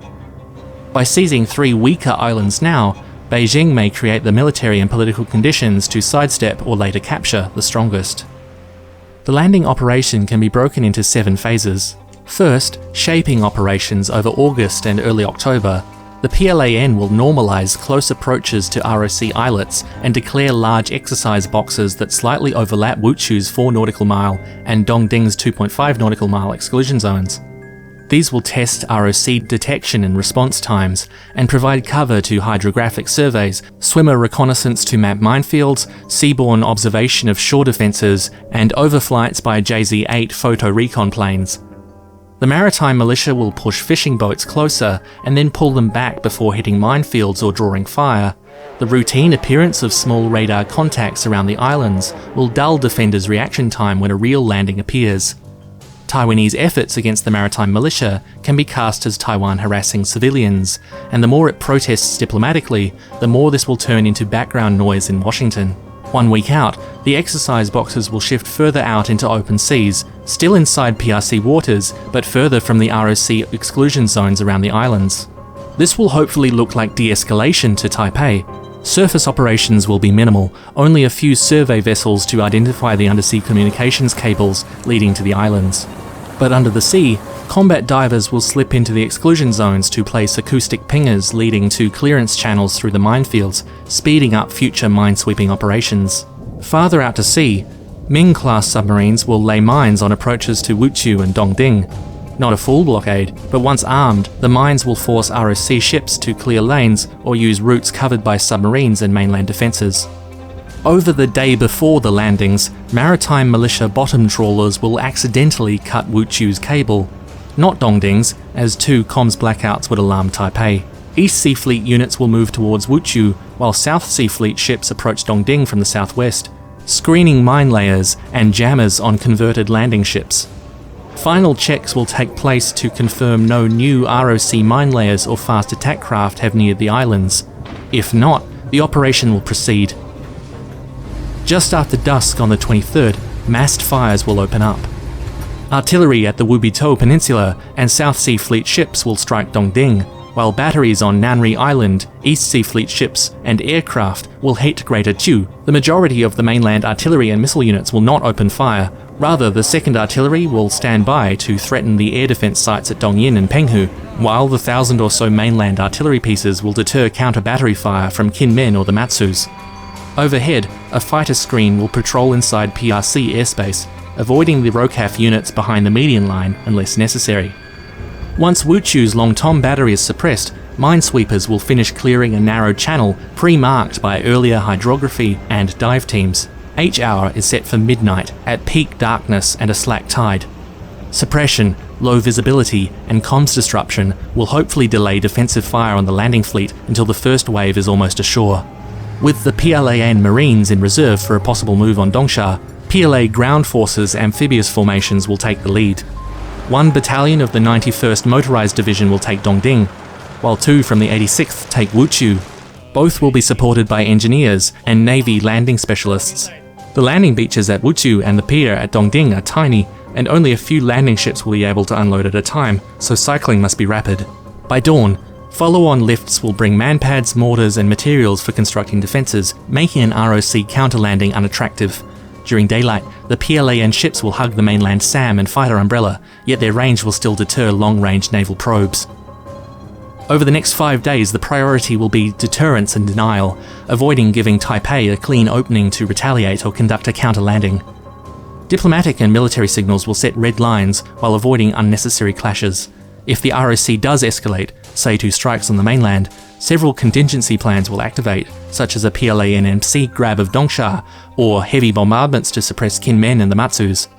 By seizing 3 weaker islands now, Beijing may create the military and political conditions to sidestep or later capture the strongest. The landing operation can be broken into 7 phases. First, shaping operations over August and early October. The PLAN will normalise close approaches to ROC islets and declare large exercise boxes that slightly overlap Wuqiu's 4 nautical mile and Dongding's 2.5 nautical mile exclusion zones. These will test ROC detection and response times, and provide cover to hydrographic surveys, swimmer reconnaissance to map minefields, seaborne observation of shore defences, and overflights by JZ-8 photo recon planes. The maritime militia will push fishing boats closer and then pull them back before hitting minefields or drawing fire. The routine appearance of small radar contacts around the islands will dull defenders' reaction time when a real landing appears. Taiwanese efforts against the maritime militia can be cast as Taiwan harassing civilians, and the more it protests diplomatically, the more this will turn into background noise in Washington. 1 week out, the exercise boxes will shift further out into open seas, still inside PRC waters, but further from the ROC exclusion zones around the islands. This will hopefully look like de-escalation to Taipei. Surface operations will be minimal, only a few survey vessels to identify the undersea communications cables leading to the islands. But under the sea, combat divers will slip into the exclusion zones to place acoustic pingers leading to clearance channels through the minefields, speeding up future minesweeping operations. Farther out to sea, Ming-class submarines will lay mines on approaches to Wuqiu and Dongding. Not a full blockade, but once armed, the mines will force ROC ships to clear lanes or use routes covered by submarines and mainland defences. Over the day before the landings, maritime militia bottom trawlers will accidentally cut Wuqiu's cable. Not Dongding's, as 2 comms blackouts would alarm Taipei. East Sea Fleet units will move towards Wuqiu, while South Sea Fleet ships approach Dongding from the southwest. screening mine layers and jammers on converted landing ships. Final checks will take place to confirm no new ROC mine layers or fast attack craft have neared the islands. If not, the operation will proceed. Just after dusk on the 23rd, massed fires will open up. Artillery at the Wubito Peninsula and South Sea Fleet ships will strike Dongding, while batteries on Nanri Island, East Sea Fleet ships and aircraft will hit Greater Chu. The majority of the mainland artillery and missile units will not open fire. Rather, the 2nd Artillery will stand by to threaten the air defense sites at Dongyin and Penghu, while the 1,000 or so mainland artillery pieces will deter counter-battery fire from Kinmen or the Matsus. Overhead, a fighter screen will patrol inside PRC airspace, avoiding the ROCAF units behind the median line unless necessary. Once Wuchu's Long Tom battery is suppressed, minesweepers will finish clearing a narrow channel pre-marked by earlier hydrography and dive teams. H-hour is set for midnight at peak darkness and a slack tide. Suppression, low visibility and comms disruption will hopefully delay defensive fire on the landing fleet until the first wave is almost ashore. With the PLA and Marines in reserve for a possible move on Dongsha, PLA ground forces amphibious formations will take the lead. 1 battalion of the 91st Motorized Division will take Dongding, while 2 from the 86th take Wuchu. Both will be supported by engineers and Navy landing specialists. The landing beaches at Wuchu and the pier at Dongding are tiny, and only a few landing ships will be able to unload at a time, so cycling must be rapid. By dawn, follow-on lifts will bring manpads, mortars and materials for constructing defences, making an ROC counter-landing unattractive. During daylight, the PLAN ships will hug the mainland SAM and fighter umbrella, yet their range will still deter long-range naval probes. Over the next 5 days, the priority will be deterrence and denial, avoiding giving Taipei a clean opening to retaliate or conduct a counter-landing. Diplomatic and military signals will set red lines while avoiding unnecessary clashes. If the ROC does escalate, say to strikes on the mainland, several contingency plans will activate, such as a PLANMC grab of Dongsha, or heavy bombardments to suppress Kinmen and the Matsus.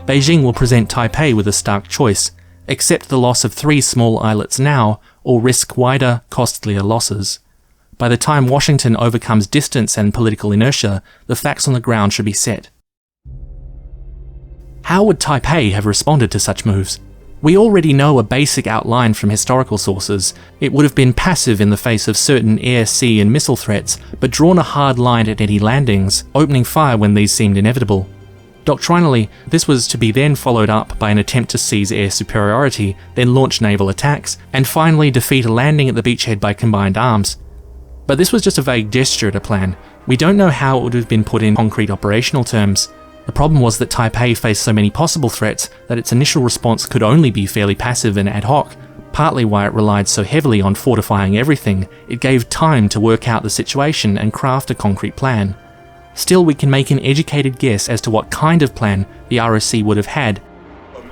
Beijing will present Taipei with a stark choice: accept the loss of 3 small islets now, or risk wider, costlier losses. By the time Washington overcomes distance and political inertia, the facts on the ground should be set. How would Taipei have responded to such moves? We already know a basic outline from historical sources. It would have been passive in the face of certain air, sea and missile threats, but drawn a hard line at any landings, opening fire when these seemed inevitable. Doctrinally, this was to be then followed up by an attempt to seize air superiority, then launch naval attacks, and finally defeat a landing at the beachhead by combined arms. But this was just a vague gesture at a plan. We don't know how it would have been put in concrete operational terms. The problem was that Taipei faced so many possible threats that its initial response could only be fairly passive and ad hoc, partly why it relied so heavily on fortifying everything. It gave time to work out the situation and craft a concrete plan. Still, we can make an educated guess as to what kind of plan the ROC would have had.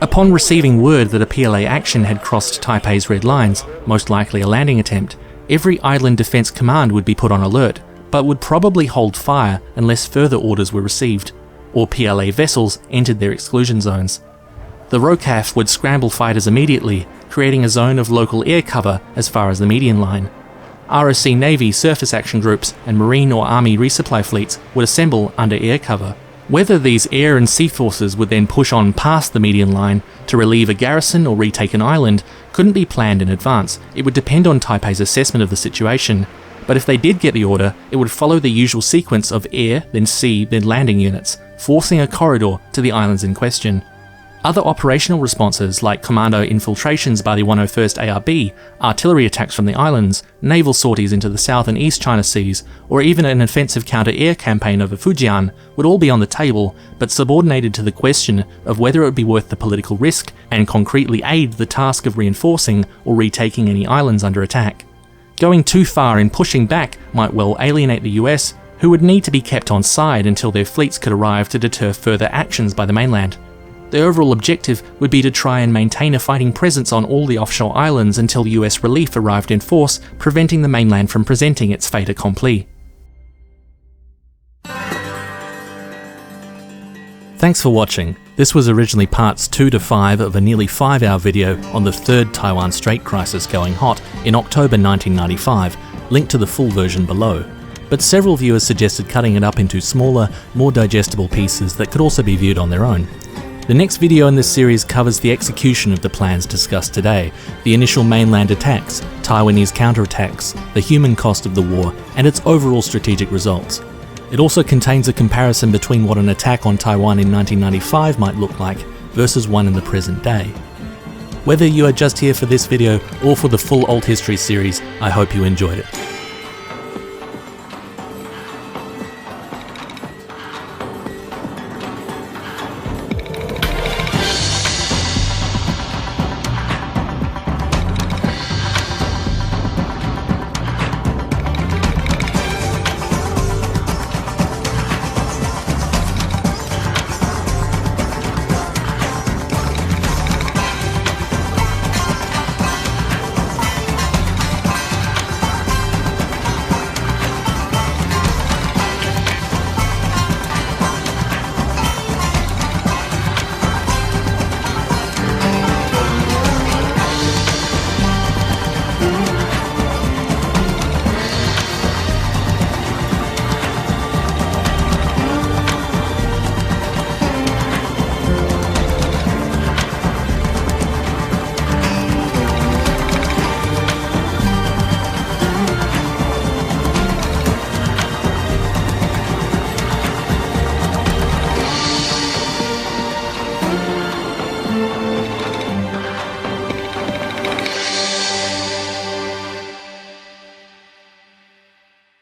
Upon receiving word that a PLA action had crossed Taipei's red lines, most likely a landing attempt, every island defense command would be put on alert, but would probably hold fire unless further orders were received, or PLA vessels entered their exclusion zones. The ROCAF would scramble fighters immediately, creating a zone of local air cover as far as the median line. ROC Navy surface action groups and Marine or Army resupply fleets would assemble under air cover. Whether these air and sea forces would then push on past the median line to relieve a garrison or retake an island couldn't be planned in advance. It would depend on Taipei's assessment of the situation. But if they did get the order, it would follow the usual sequence of air, then sea, then landing units, forcing a corridor to the islands in question. Other operational responses like commando infiltrations by the 101st ARB, artillery attacks from the islands, naval sorties into the South and East China Seas, or even an offensive counter-air campaign over Fujian would all be on the table, but subordinated to the question of whether it would be worth the political risk and concretely aid the task of reinforcing or retaking any islands under attack. Going too far in pushing back might well alienate the US, who would need to be kept on side until their fleets could arrive to deter further actions by the mainland. The overall objective would be to try and maintain a fighting presence on all the offshore islands until US relief arrived in force, preventing the mainland from presenting its fait accompli. Thanks for watching. This was originally parts 2 to 5 of a nearly 5-hour video on the 3rd Taiwan Strait crisis going hot in October 1995, linked to the full version below. but several viewers suggested cutting it up into smaller, more digestible pieces that could also be viewed on their own. The next video in this series covers the execution of the plans discussed today, the initial mainland attacks, Taiwanese counterattacks, the human cost of the war, and its overall strategic results. It also contains a comparison between what an attack on Taiwan in 1995 might look like versus one in the present day. Whether you are just here for this video or for the full Old History series, I hope you enjoyed it.